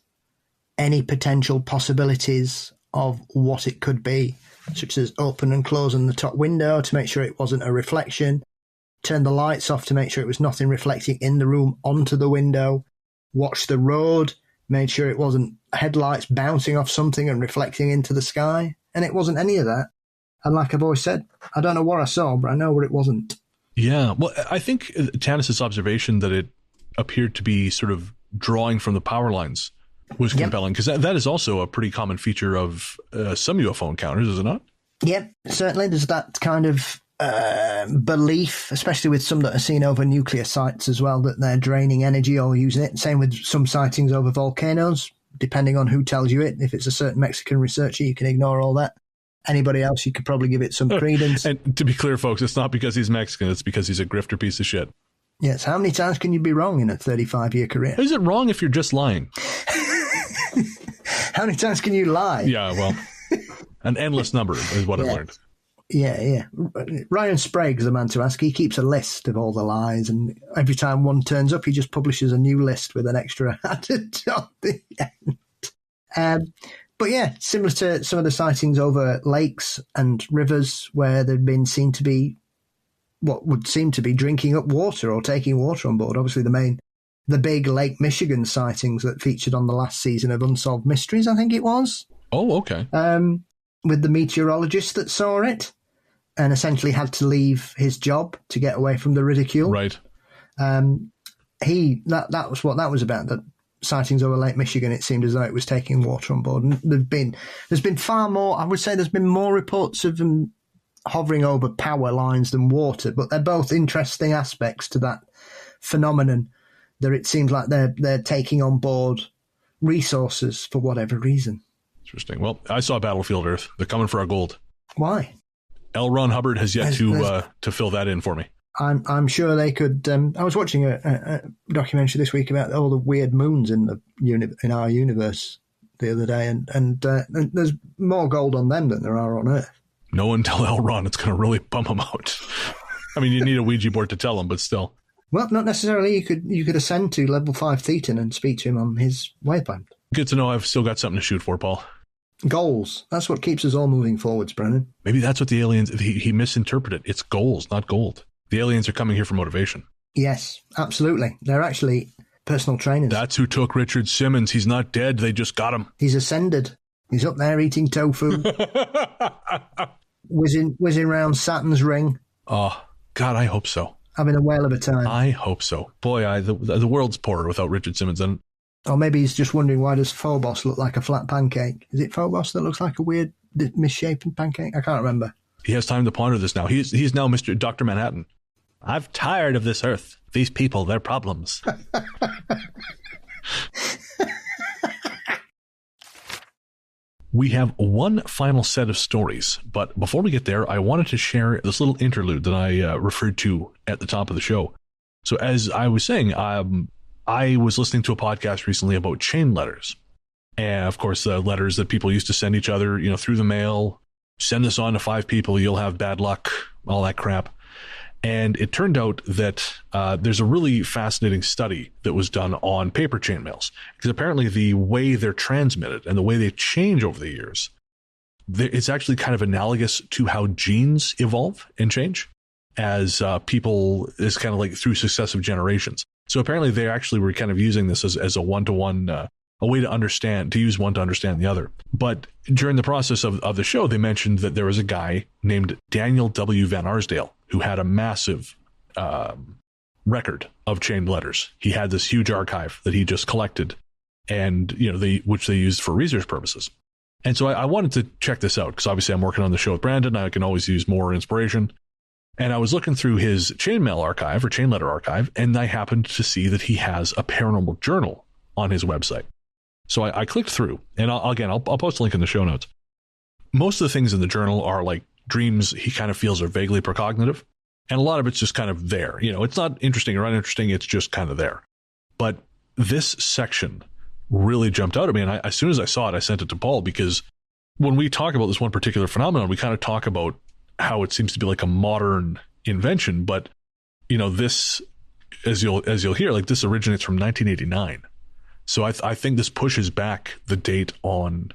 any potential possibilities of what it could be, such as open and closing the top window to make sure it wasn't a reflection, turn the lights off to make sure it was nothing reflecting in the room onto the window, watch the road, made sure it wasn't headlights bouncing off something and reflecting into the sky, and it wasn't any of that. And like I've always said, I don't know what I saw, but I know what it wasn't. Yeah, well, I think Tanis's observation that it appeared to be sort of drawing from the power lines was compelling, because that is also a pretty common feature of some UFO encounters, is it not? Yep, certainly there's that kind of belief, especially with some that are seen over nuclear sites as well, that they're draining energy or using it. Same with some sightings over volcanoes, depending on who tells you it. If it's a certain Mexican researcher, you can ignore all that. Anybody else, you could probably give it some credence. And to be clear, folks, it's not because he's Mexican, it's because he's a grifter piece of shit. Yes, how many times can you be wrong in a 35-year career? Is it wrong if you're just lying? How many times can you lie? Yeah, well, an endless number is what I've learned. Yeah. Ryan Sprague's the man to ask. He keeps a list of all the lies, and every time one turns up, he just publishes a new list with an extra added on the end. But yeah, similar to some of the sightings over lakes and rivers where they've been seen to be what would seem to be drinking up water or taking water on board. Obviously, the big Lake Michigan sightings that featured on the last season of Unsolved Mysteries, I think it was. Oh, okay. With the meteorologist that saw it and essentially had to leave his job to get away from the ridicule. Right. That was what that was about. That sightings over Lake Michigan, it seemed as though it was taking water on board. And there's been far more. I would say there's been more reports of them hovering over power lines than water, but they're both interesting aspects to that phenomenon. That it seems like they're taking on board resources for whatever reason. Interesting. Well, I saw Battlefield Earth. They're coming for our gold. Why? L. Ron Hubbard has yet to fill that in for me. I'm sure they could. I was watching a documentary this week about all the weird moons in our universe the other day, and there's more gold on them than there are on Earth. No one tell L. Ron, it's going to really bum him out. I mean, you need a Ouija board to tell him, but still. Well, not necessarily. You could ascend to level 5 Thetan and speak to him on his wavelength. Good to know I've still got something to shoot for, Paul. Goals. That's what keeps us all moving forwards, Brennan. Maybe that's what the aliens, he misinterpreted. It's goals, not gold. The aliens are coming here for motivation. Yes, absolutely. They're actually personal trainers. That's who took Richard Simmons. He's not dead. They just got him. He's ascended. He's up there eating tofu. whizzing around Saturn's ring. Oh, God, I hope so. Having a whale of a time. I hope so. Boy, the world's poorer without Richard Simmons in it. Or maybe he's just wondering, why does Phobos look like a flat pancake? Is it Phobos that looks like a weird misshapen pancake? I can't remember. He has time to ponder this now. He's now Mr. Dr. Manhattan. I've tired of this Earth. These people, their problems. We have one final set of stories, but before we get there, I wanted to share this little interlude that I referred to at the top of the show. So as I was saying, I was listening to a podcast recently about chain letters. And of course, letters that people used to send each other, through the mail. Send this on to 5 people, you'll have bad luck, all that crap. And it turned out that there's a really fascinating study that was done on paper chain mails, because apparently the way they're transmitted and the way they change over the years, it's actually kind of analogous to how genes evolve and change as people, is kind of like through successive generations. So apparently they actually were kind of using this as a one-to-one, a way to use one to understand the other. But during the process of the show, they mentioned that there was a guy named Daniel W. Van Arsdale who had a massive record of chained letters. He had this huge archive that he just collected, and which they used for research purposes. And so I wanted to check this out, because obviously I'm working on the show with Brandon. I can always use more inspiration. And I was looking through his chainmail archive or chain letter archive, and I happened to see that he has a paranormal journal on his website. So I clicked through, and I'll post a link in the show notes. Most of the things in the journal are like dreams he kind of feels are vaguely precognitive, and a lot of it's just kind of there. You know, it's not interesting or uninteresting, it's just kind of there. But this section really jumped out at me, and as soon as I saw it, I sent it to Paul, because when we talk about this one particular phenomenon, we kind of talk about how it seems to be like a modern invention, but you know, this, as you'll hear, like this originates from 1989. So I think this pushes back the date on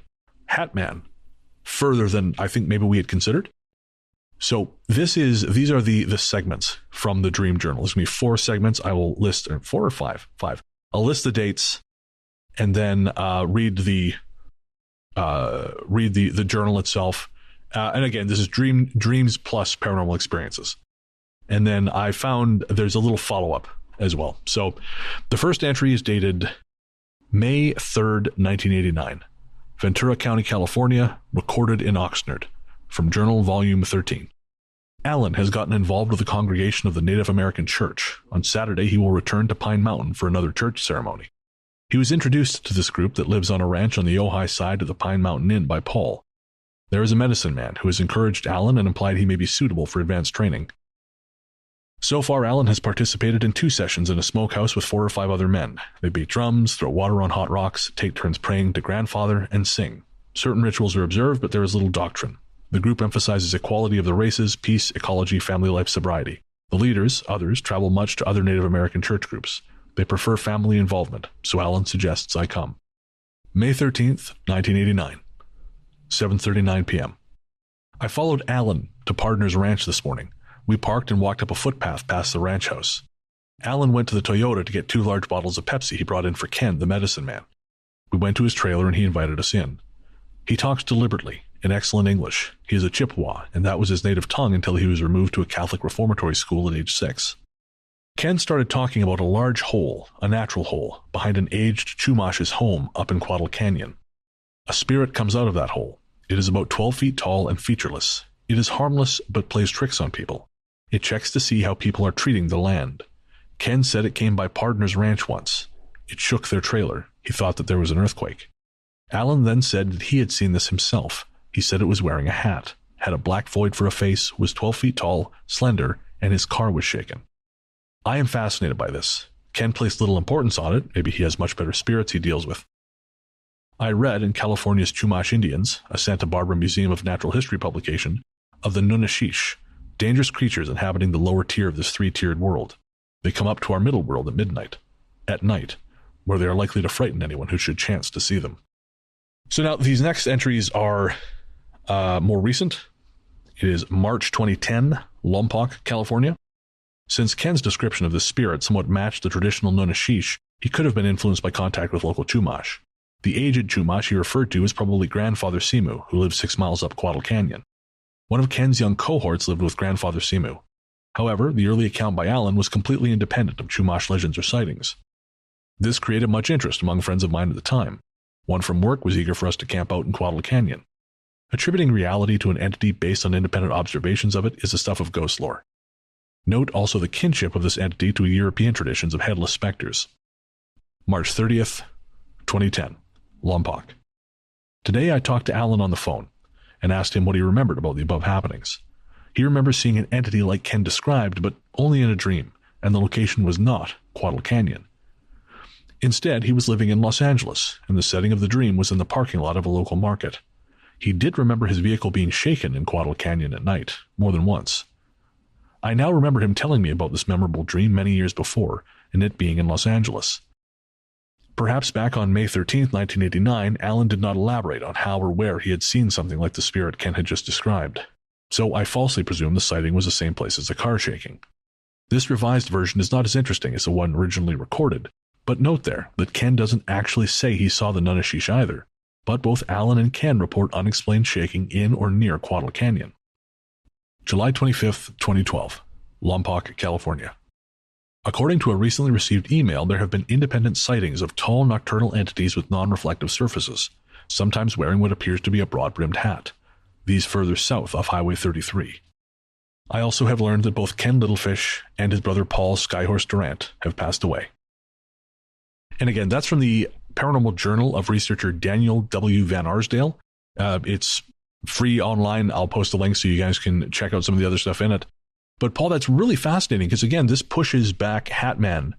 Hatman further than I think maybe we had considered. So these are the segments from the Dream Journal. There's going to be 4 segments. I will list 4 or 5. I'll list the dates and then read the journal itself. And again, this is dreams plus paranormal experiences. And then I found there's a little follow-up as well. So the first entry is dated May 3rd, 1989. Ventura County, California, recorded in Oxnard, from Journal Volume 13. Alan has gotten involved with the congregation of the Native American Church. On Saturday, he will return to Pine Mountain for another church ceremony. He was introduced to this group that lives on a ranch on the Ojai side of the Pine Mountain Inn by Paul. There is a medicine man who has encouraged Alan and implied he may be suitable for advanced training. So far, Alan has participated in 2 sessions in a smokehouse with 4 or 5 other men. They beat drums, throw water on hot rocks, take turns praying to grandfather, and sing. Certain rituals are observed, but there is little doctrine. The group emphasizes equality of the races, peace, ecology, family life, sobriety. The leaders, others, travel much to other Native American church groups. They prefer family involvement, so Alan suggests I come. May 13th, 1989, 7:39 p.m. I followed Alan to Pardner's Ranch this morning. We parked and walked up a footpath past the ranch house. Alan went to the Toyota to get 2 large bottles of Pepsi he brought in for Ken, the medicine man. We went to his trailer and he invited us in. He talks deliberately, in excellent English. He is a Chippewa, and that was his native tongue until he was removed to a Catholic reformatory school at age 6. Ken started talking about a large hole, a natural hole, behind an aged Chumash's home up in Quaddle Canyon. A spirit comes out of that hole. It is about 12 feet tall and featureless. It is harmless, but plays tricks on people. It checks to see how people are treating the land. Ken said it came by Pardner's Ranch once. It shook their trailer. He thought that there was an earthquake. Alan then said that he had seen this himself. He said it was wearing a hat, had a black void for a face, was 12 feet tall, slender, and his car was shaken. I am fascinated by this. Ken placed little importance on it. Maybe he has much better spirits he deals with. I read in California's Chumash Indians, a Santa Barbara Museum of Natural History publication, of the Nunashish, dangerous creatures inhabiting the lower tier of this 3-tiered world. They come up to our middle world at night, where they are likely to frighten anyone who should chance to see them. So now these next entries are more recent. It is March 2010, Lompoc, California. Since Ken's description of the spirit somewhat matched the traditional Nunashish, he could have been influenced by contact with local Chumash. The aged Chumash he referred to is probably Grandfather Simu, who lives 6 miles up Quaddle Canyon. One of Ken's young cohorts lived with Grandfather Simu. However, the early account by Alan was completely independent of Chumash legends or sightings. This created much interest among friends of mine at the time. One from work was eager for us to camp out in Quaddle Canyon. Attributing reality to an entity based on independent observations of it is the stuff of ghost lore. Note also the kinship of this entity to European traditions of headless specters. March 30th, 2010, Lompoc. Today I talked to Alan on the phone and asked him what he remembered about the above happenings. He remembers seeing an entity like Ken described, but only in a dream, and the location was not Quaddle Canyon. Instead, he was living in Los Angeles, and the setting of the dream was in the parking lot of a local market. He did remember his vehicle being shaken in Quaddle Canyon at night, more than once. I now remember him telling me about this memorable dream many years before, and it being in Los Angeles. Perhaps back on May 13, 1989, Alan did not elaborate on how or where he had seen something like the spirit Ken had just described, so I falsely presumed the sighting was the same place as the car shaking. This revised version is not as interesting as the one originally recorded, but note there that Ken doesn't actually say he saw the Nunashish either, but both Alan and Ken report unexplained shaking in or near Quaddle Canyon. July 25, 2012, Lompoc, California. According to a recently received email, there have been independent sightings of tall nocturnal entities with non-reflective surfaces, sometimes wearing what appears to be a broad-brimmed hat. These further south off Highway 33. I also have learned that both Ken Littlefish and his brother Paul Skyhorse Durant have passed away. And again, that's from the Paranormal Journal of researcher Daniel W. Van Arsdale. It's free online. I'll post a link so you guys can check out some of the other stuff in it. But Paul, that's really fascinating because, again, this pushes back Hatman,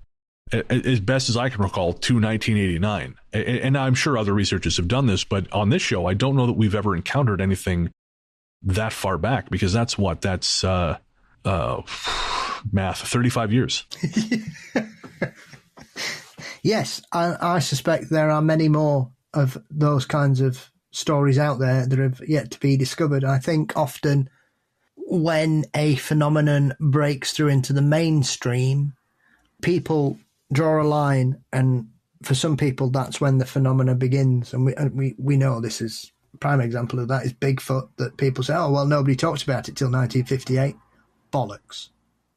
as best as I can recall, to 1989. And I'm sure other researchers have done this, but on this show, I don't know that we've ever encountered anything that far back, because that's math, 35 years. Yes, I suspect there are many more of those kinds of stories out there that have yet to be discovered. I think often when a phenomenon breaks through into the mainstream, people draw a line, and for some people, that's when the phenomena begins. And we know this is a prime example of that is Bigfoot, that people say, oh, well, nobody talked about it till 1958. Bollocks.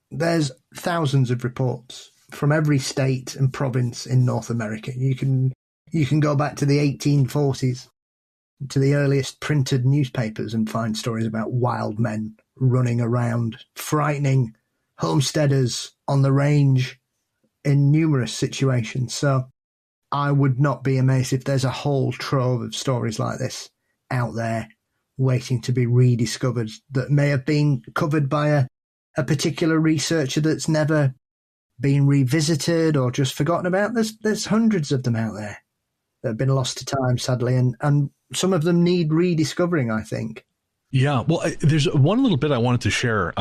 There's thousands of reports from every state and province in North America. You can go back to the 1840s, to the earliest printed newspapers, and find stories about wild men running around, frightening homesteaders on the range in numerous situations. So I would not be amazed if there's a whole trove of stories like this out there waiting to be rediscovered that may have been covered by a particular researcher that's never been revisited or just forgotten about. There's hundreds of them out there that have been lost to time, sadly, and some of them need rediscovering, I think. Yeah, well, there's one little bit I wanted to share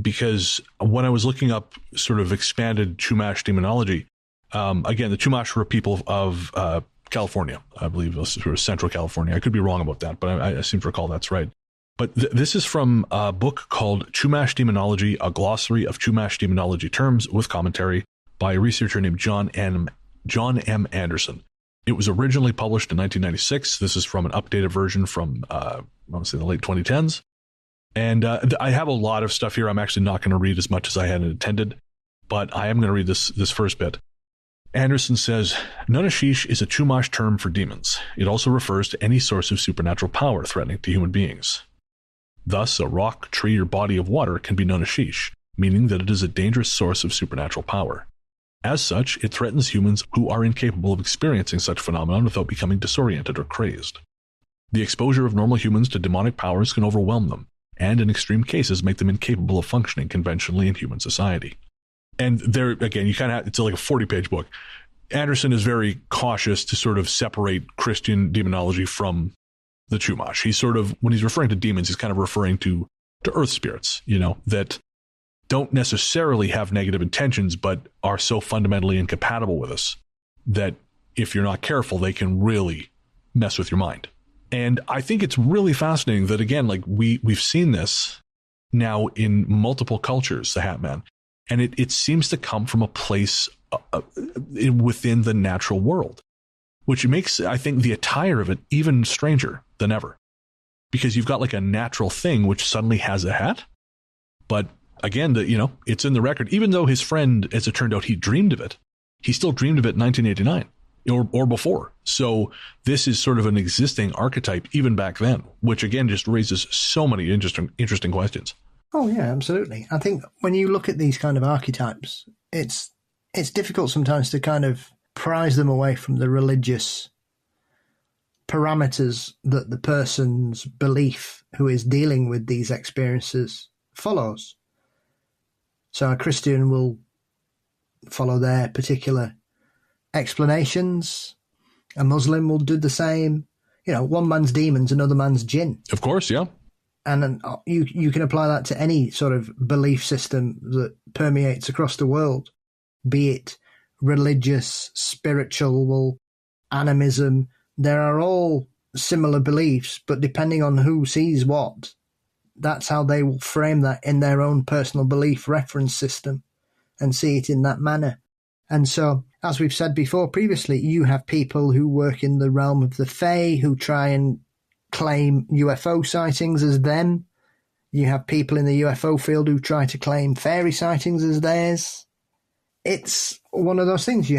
because when I was looking up sort of expanded Chumash demonology, again, the Chumash were people of California, I believe, sort of Central California. I could be wrong about that, but I seem to recall that's right. But this is from a book called Chumash Demonology, a glossary of Chumash demonology terms with commentary by a researcher named John M. Anderson. It was originally published in 1996. This is from an updated version from, I want to say, the late 2010s. And I have a lot of stuff here. I'm actually not going to read as much as I had intended, but I am going to read this first bit. Anderson says, Nunashish is a Chumash term for demons. It also refers to any source of supernatural power threatening to human beings. Thus, a rock, tree, or body of water can be Nunashish, meaning that it is a dangerous source of supernatural power. As such, it threatens humans who are incapable of experiencing such phenomenon without becoming disoriented or crazed. The exposure of normal humans to demonic powers can overwhelm them, and in extreme cases make them incapable of functioning conventionally in human society. And there, again, you kind of have, it's like a 40-page book. Anderson is very cautious to sort of separate Christian demonology from the Chumash. He's sort of, when he's referring to demons, he's kind of referring to earth spirits, that don't necessarily have negative intentions, but are so fundamentally incompatible with us that if you're not careful, they can really mess with your mind. And I think it's really fascinating that, again, like we've seen this now in multiple cultures, the Hatman, and it seems to come from a place within the natural world, which makes, I think, the attire of it even stranger than ever, because you've got like a natural thing which suddenly has a hat. But again, it's in the record. Even though his friend, as it turned out, he dreamed of it, he still dreamed of it in 1989 or before. So this is sort of an existing archetype even back then, which again just raises so many interesting questions. Oh yeah, absolutely. I think when you look at these kind of archetypes, it's difficult sometimes to kind of prize them away from the religious parameters that the person's belief who is dealing with these experiences follows. So a Christian will follow their particular explanations. A Muslim will do the same. One man's demons, another man's jinn. Of course, yeah. And you can apply that to any sort of belief system that permeates across the world, be it religious, spiritual, animism. There are all similar beliefs, but depending on who sees what, that's how they will frame that in their own personal belief reference system and see it in that manner. And so, as we've said before previously, you have people who work in the realm of the Fae who try and claim UFO sightings as them. You have people in the UFO field who try to claim fairy sightings as theirs. It's one of those things.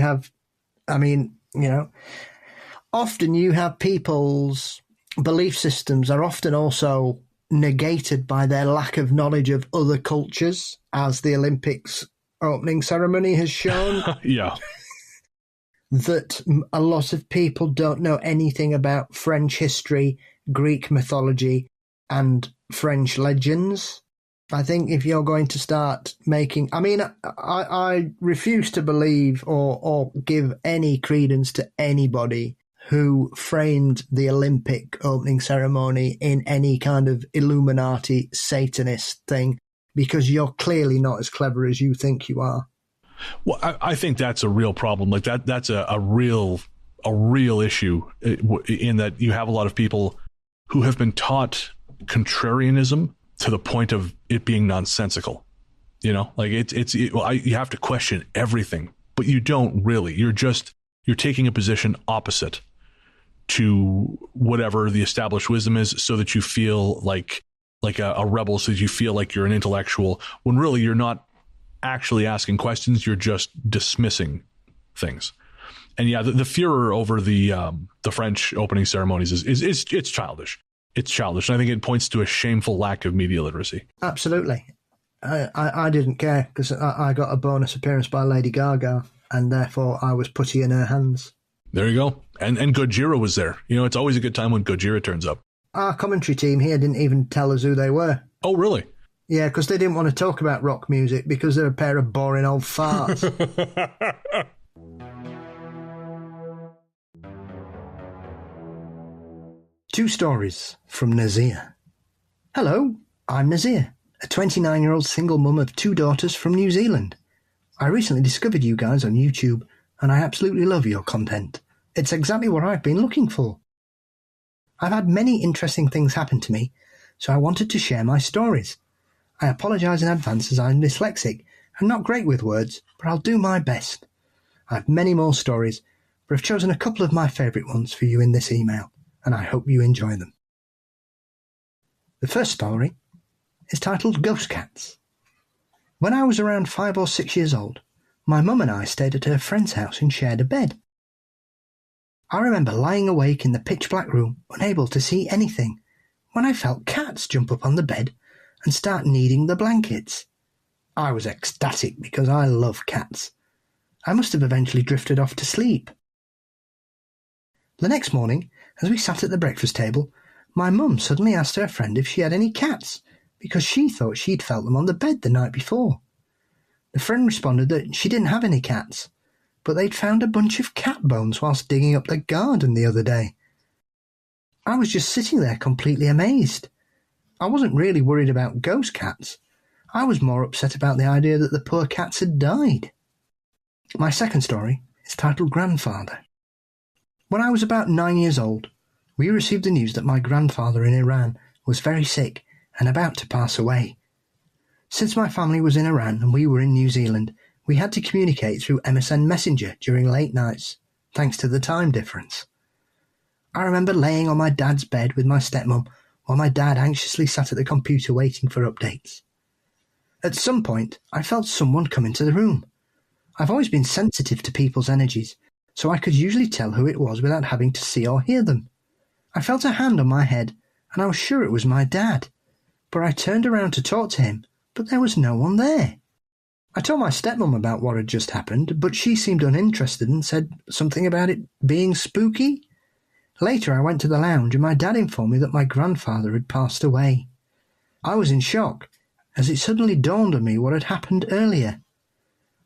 Often you have people's belief systems are often also negated by their lack of knowledge of other cultures, as the Olympics opening ceremony has shown. Yeah. That a lot of people don't know anything about French history, Greek mythology, and French legends. I think if you're going to start making... I mean, I refuse to believe or give any credence to anybody who framed the Olympic opening ceremony in any kind of Illuminati Satanist thing, because you're clearly not as clever as you think you are. Well, I think that's a real problem. Like that's a real issue in that you have a lot of people who have been taught contrarianism to the point of it being nonsensical. You know, like you have to question everything, but you don't really. You're taking a position opposite to whatever the established wisdom is, so that you feel like a rebel, so that you feel like you're an intellectual, when really you're not actually asking questions. You're just dismissing things. And yeah, the furor over the French opening ceremonies is childish. It's childish. And I think it points to a shameful lack of media literacy. Absolutely. I didn't care because I got a bonus appearance by Lady Gaga, and therefore I was putty in her hands. There you go. And Gojira was there. You know, it's always a good time when Gojira turns up. Our commentary team here didn't even tell us who they were. Oh, really? Yeah, because they didn't want to talk about rock music because they're a pair of boring old farts. Two stories from Nazir. Hello, I'm Nazir, a 29-year-old single mum of two daughters from New Zealand. I recently discovered you guys on YouTube, and I absolutely love your content. It's exactly what I've been looking for. I've had many interesting things happen to me, so I wanted to share my stories. I apologise in advance as I'm dyslexic and not great with words, but I'll do my best. I have many more stories, but I've chosen a couple of my favourite ones for you in this email, and I hope you enjoy them. The first story is titled Ghost Cats. When I was around 5 or 6 years old, my mum and I stayed at her friend's house and shared a bed. I remember lying awake in the pitch-black room, unable to see anything, when I felt cats jump up on the bed and start kneading the blankets. I was ecstatic because I love cats. I must have eventually drifted off to sleep. The next morning, as we sat at the breakfast table, my mum suddenly asked her friend if she had any cats, because she thought she'd felt them on the bed the night before. The friend responded that she didn't have any cats, but they'd found a bunch of cat bones whilst digging up the garden the other day. I was just sitting there completely amazed. I wasn't really worried about ghost cats. I was more upset about the idea that the poor cats had died. My second story is titled Grandfather. When I was about 9 years old, we received the news that my grandfather in Iran was very sick and about to pass away. Since my family was in Iran and we were in New Zealand, we had to communicate through MSN Messenger during late nights, thanks to the time difference. I remember laying on my dad's bed with my stepmom while my dad anxiously sat at the computer waiting for updates. At some point, I felt someone come into the room. I've always been sensitive to people's energies, so I could usually tell who it was without having to see or hear them. I felt a hand on my head, and I was sure it was my dad, but I turned around to talk to him, but there was no one there. I told my stepmom about what had just happened, but she seemed uninterested and said something about it being spooky. Later I went to the lounge and my dad informed me that my grandfather had passed away. I was in shock, as it suddenly dawned on me what had happened earlier.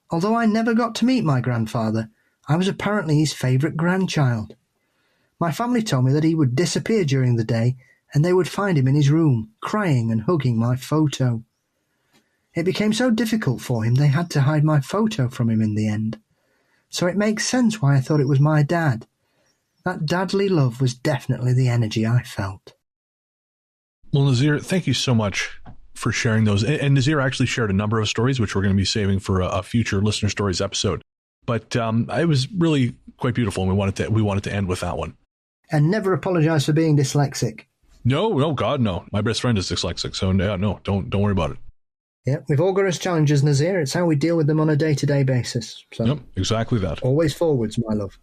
Although I never got to meet my grandfather, I was apparently his favourite grandchild. My family told me that he would disappear during the day and they would find him in his room, crying and hugging my photo. It became so difficult for him they had to hide my photo from him in the end. So it makes sense why I thought it was my dad. That dadly love was definitely the energy I felt. Well, Nazir, thank you so much for sharing those. And Nazir actually shared a number of stories, which we're going to be saving for a future Listener Stories episode. But it was really quite beautiful, and we wanted to end with that one. And never apologise for being dyslexic. No, God, no. My best friend is dyslexic, so no, don't worry about it. Yeah, we've all got us challenges, Nazir. It's how we deal with them on a day-to-day basis. So yep, exactly that. Always forwards, my love.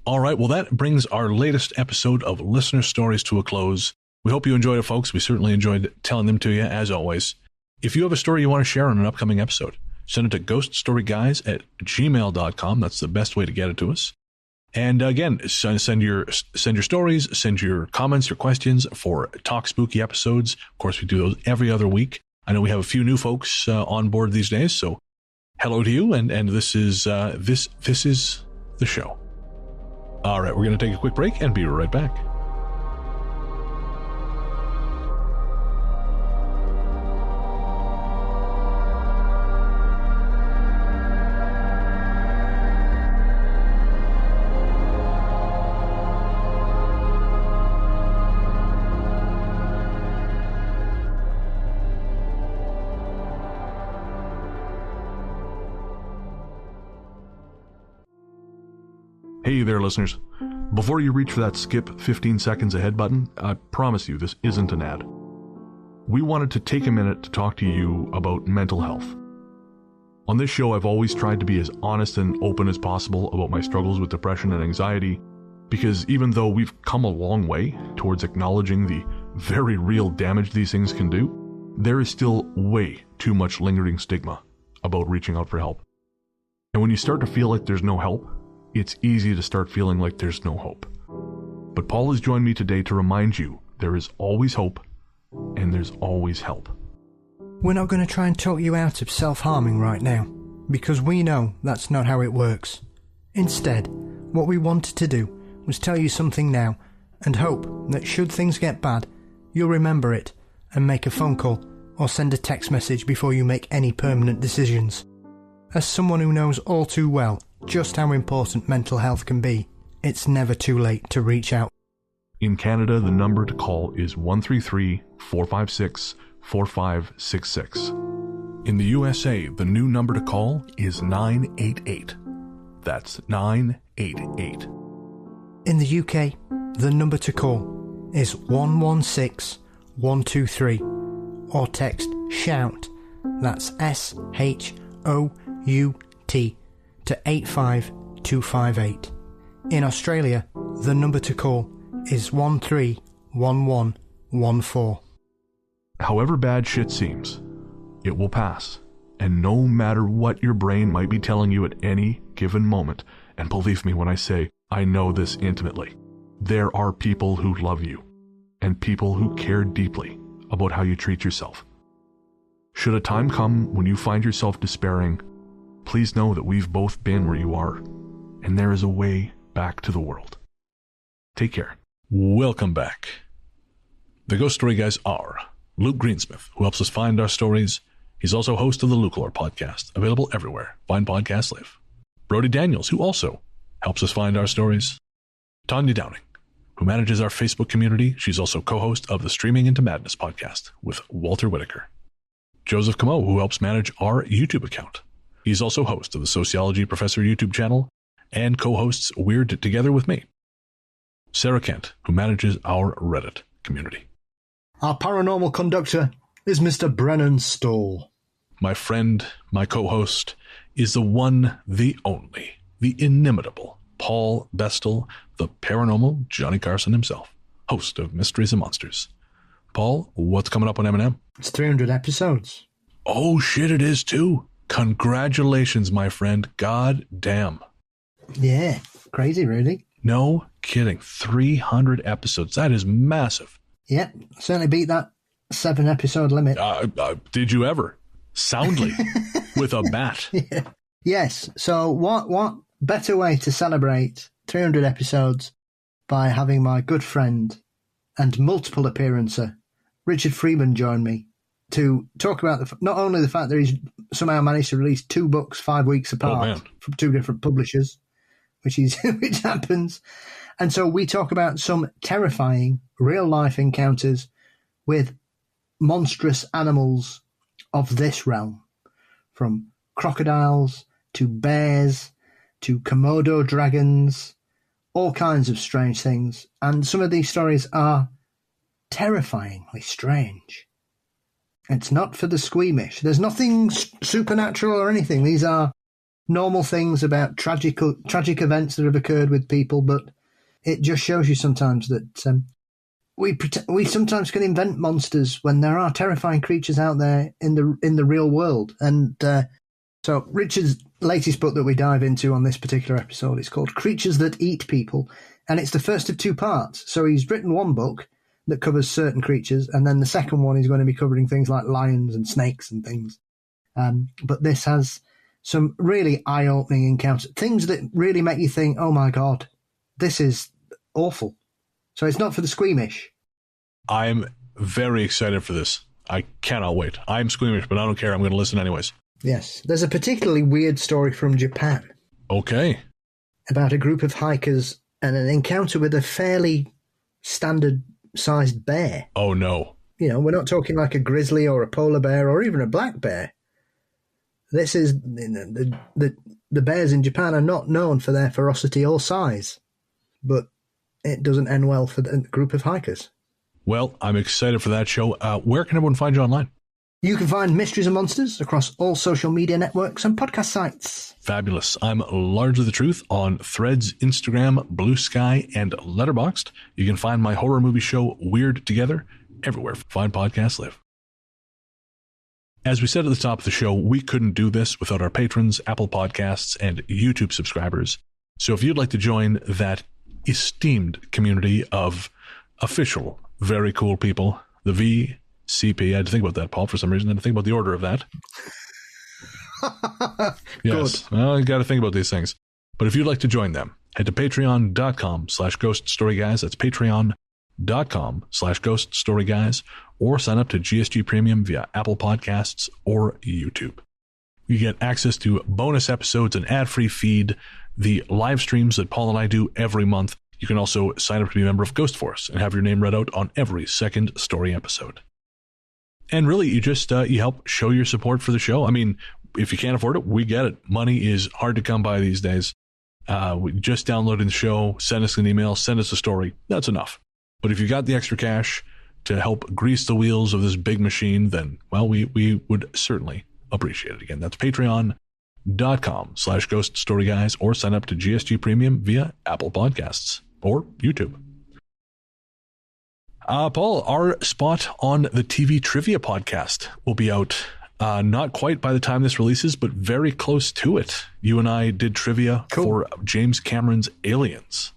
All right, well, that brings our latest episode of Listener Stories to a close. We hope you enjoyed it, folks. We certainly enjoyed telling them to you, as always. If you have a story you want to share on an upcoming episode, send it to ghoststoryguys@gmail.com. That's the best way to get it to us. And again, send your stories, send your comments, your questions for Talk Spooky episodes. Of course, we do those every other week. I know we have a few new folks on board these days, so hello to you. And this is this is the show. All right, we're going to take a quick break and be right back. Hey there, listeners. Before you reach for that skip 15 seconds ahead button, I promise you this isn't an ad. We wanted to take a minute to talk to you about mental health. On this show, I've always tried to be as honest and open as possible about my struggles with depression and anxiety, because even though we've come a long way towards acknowledging the very real damage these things can do, there is still way too much lingering stigma about reaching out for help. And when you start to feel like there's no help, it's easy to start feeling like there's no hope. But Paul has joined me today to remind you there is always hope and there's always help. We're not going to try and talk you out of self-harming right now, because we know that's not how it works. Instead, what we wanted to do was tell you something now and hope that should things get bad, you'll remember it and make a phone call or send a text message before you make any permanent decisions. As someone who knows all too well just how important mental health can be, it's never too late to reach out. In Canada, the number to call is 133-456-4566. In the USA, the new number to call is 988. That's 988. In the UK, the number to call is 116123, or text SHOUT, that's SHOUT, to 85258. In Australia, the number to call is 131114. However bad shit seems, it will pass. And no matter what your brain might be telling you at any given moment, and believe me when I say I know this intimately, there are people who love you, and people who care deeply about how you treat yourself. Should a time come when you find yourself despairing, please know that we've both been where you are, and there is a way back to the world. Take care. Welcome back. The Ghost Story Guys are Luke Greensmith, who helps us find our stories. He's also host of the Folklore podcast, available everywhere fine podcasts live. Brody Daniels, who also helps us find our stories. Tanya Downing, who manages our Facebook community. She's also co-host of the Streaming into Madness podcast with Walter Whitaker. Joseph Camo, who helps manage our YouTube account. He's also host of the Sociology Professor YouTube channel and co-hosts Weird Together with me. Sarah Kent, who manages our Reddit community. Our paranormal conductor is Mr. Brennan Storr. My friend, my co-host, is the one, the only, the inimitable Paul Bestel, the paranormal Johnny Carson himself, host of Mysteries and Monsters. Paul, what's coming up on M&M? It's 300 episodes. Oh shit, it is too. Congratulations, my friend. God damn. Yeah, crazy, really. No kidding. 300 episodes. That is massive. Yeah, certainly beat that 7-episode limit. Did you ever? Soundly. With a bat. Yeah. Yes. So what better way to celebrate 300 episodes by having my good friend and multiple appearancer, Richard Freeman, join me to talk about not only the fact that he's somehow managed to release 2 books 5 weeks apart from 2 different publishers, which happens. And so we talk about some terrifying real-life encounters with monstrous animals of this realm, from crocodiles to bears to Komodo dragons, all kinds of strange things. And some of these stories are terrifyingly strange. It's not for the squeamish. There's nothing supernatural or anything. These are normal things about tragic events that have occurred with people, but it just shows you sometimes that we sometimes can invent monsters when there are terrifying creatures out there in the real world. And so Richard's latest book that we dive into on this particular episode is called Creatures That Eat People, and it's the first of two parts. So he's written one book that covers certain creatures, and then the second one is going to be covering things like lions and snakes and things. But this has some really eye-opening encounters, things that really make you think, oh my God, this is awful. So it's not for the squeamish. I'm very excited for this. I cannot wait. I'm squeamish, but I don't care. I'm going to listen anyways. Yes. There's a particularly weird story from Japan. Okay. About a group of hikers and an encounter with a fairly standard-sized bear. Oh, no. You know, we're not talking like a grizzly or a polar bear or even a black bear. This is... The bears in Japan are not known for their ferocity or size. But it doesn't end well for the group of hikers. Well, I'm excited for that show. Where can everyone find you online? You can find Mysteries and Monsters across all social media networks and podcast sites. Fabulous. I'm Largely the Truth on Threads, Instagram, Blue Sky, and Letterboxd. You can find my horror movie show, Weird Together, everywhere fine podcasts live. As we said at the top of the show, we couldn't do this without our patrons, Apple Podcasts, and YouTube subscribers. So if you'd like to join that esteemed community of official, very cool people, the VCP. I had to think about that, Paul, for some reason. I had to think about the order of that. Yes. Good. Well, you got to think about these things. But if you'd like to join them, head to patreon.com/ghoststoryguys. That's patreon.com/ghoststoryguys, or sign up to GSG Premium via Apple Podcasts or YouTube. You get access to bonus episodes, an ad-free feed, the live streams that Paul and I do every month. You can also sign up to be a member of Ghost Force and have your name read out on every second story episode. And really, you just you help show your support for the show. I mean, if you can't afford it, we get it. Money is hard to come by these days. Just downloading the show, send us an email, send us a story. That's enough. But if you got the extra cash to help grease the wheels of this big machine, then, well, we would certainly appreciate it. Again, that's patreon.com/ghoststoryguys, or sign up to GSG Premium via Apple Podcasts or YouTube. Paul, our spot on the TV Trivia podcast will be out not quite by the time this releases, but very close to it. You and I did trivia for James Cameron's Aliens.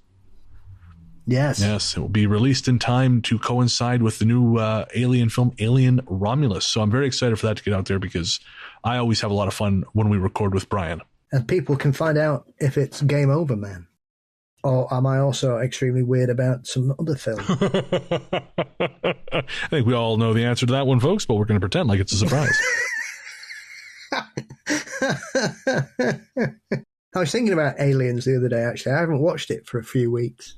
Yes. Yes, it will be released in time to coincide with the new Alien film, Alien Romulus. So I'm very excited for that to get out there, because I always have a lot of fun when we record with Brian. And people can find out if it's Game Over, man. Or am I also extremely weird about some other film? I think we all know the answer to that one, folks, but we're going to pretend like it's a surprise. I was thinking about Aliens the other day, actually. I haven't watched it for a few weeks.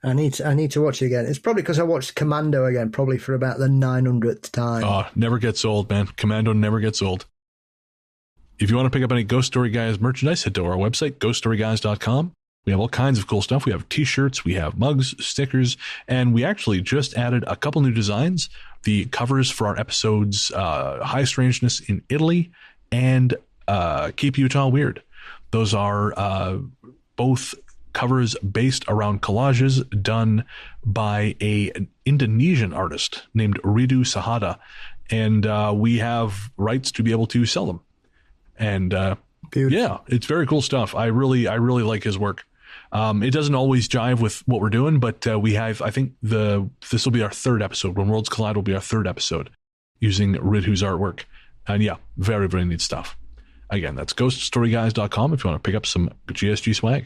I need to watch it again. It's probably because I watched Commando again, probably for about the 900th time. Oh, never gets old, man. Commando never gets old. If you want to pick up any Ghost Story Guys merchandise, head to our website, ghoststoryguys.com. We have all kinds of cool stuff. We have t-shirts, we have mugs, stickers, and we actually just added a couple new designs. The covers for our episodes, High Strangeness in Italy and Keep Utah Weird. Those are both covers based around collages done by an Indonesian artist named Ridu Sahada. And we have rights to be able to sell them. And yeah, it's very cool stuff. I really like his work. It doesn't always jive with what we're doing, but we have, I think this will be our third episode. When Worlds Collide will be our third episode using Ridhu's artwork. And yeah, very, very neat stuff. Again, that's ghoststoryguys.com if you want to pick up some GSG swag.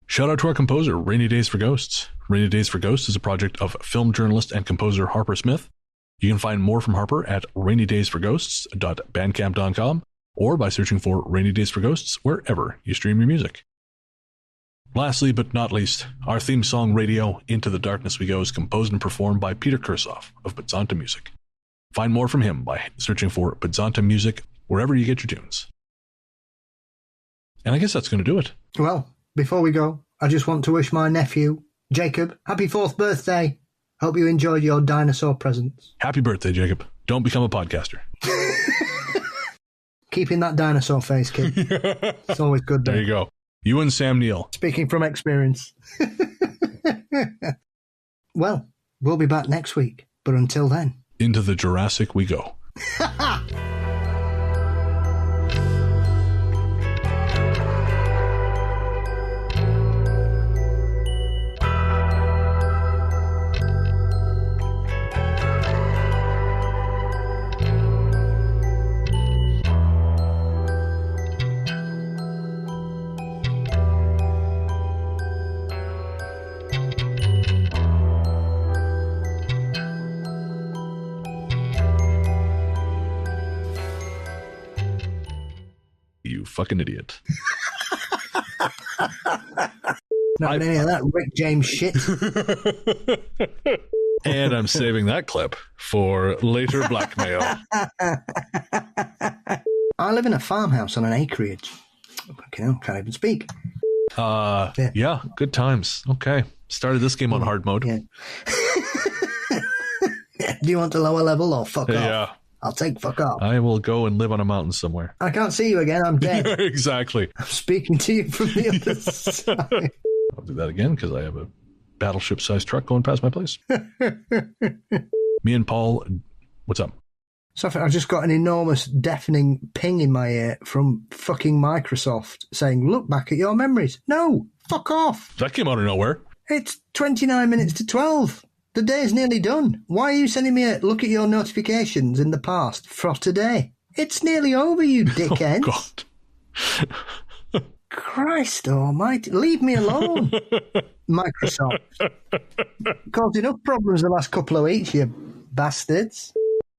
Shout out to our composer, Rainy Days for Ghosts. Rainy Days for Ghosts is a project of film journalist and composer Harper Smith. You can find more from Harper at rainydaysforghosts.bandcamp.com or by searching for Rainy Days for Ghosts wherever you stream your music. Lastly, but not least, our theme song, Radio Into the Darkness We Go, is composed and performed by Peter Kursoff of Pizzanta Music. Find more from him by searching for Pizzanta Music wherever you get your tunes. And I guess that's going to do it. Well, before we go, I just want to wish my nephew, Jacob, happy 4th birthday. Hope you enjoyed your dinosaur presents. Happy birthday, Jacob. Don't become a podcaster. Keeping that dinosaur face, kid. It's always good. There you go. You and Sam Neill. Speaking from experience. Well, we'll be back next week. But until then... Into the Jurassic we go. You fucking idiot. Not any of that Rick James shit. And I'm saving that clip for later blackmail. I live in a farmhouse on an acreage. Okay, I can't even speak. Yeah, good times. Okay. Started this game on hard mode. Yeah. Do you want a lower level or fuck off? Yeah. I'll take fuck off. I will go and live on a mountain somewhere. I can't see you again. I'm dead. Exactly. I'm speaking to you from the other side. I'll do that again because I have a battleship-sized truck going past my place. Me and Paul, what's up? So I just got an enormous deafening ping in my ear from fucking Microsoft saying, look back at your memories. No, fuck off. That came out of nowhere. It's 29 minutes to 12. The day's nearly done. Why are you sending me a look at your notifications in the past for today? It's nearly over, you dickhead. Oh, God. Christ almighty. Leave me alone. Microsoft. Caused enough problems the last couple of weeks, you bastards.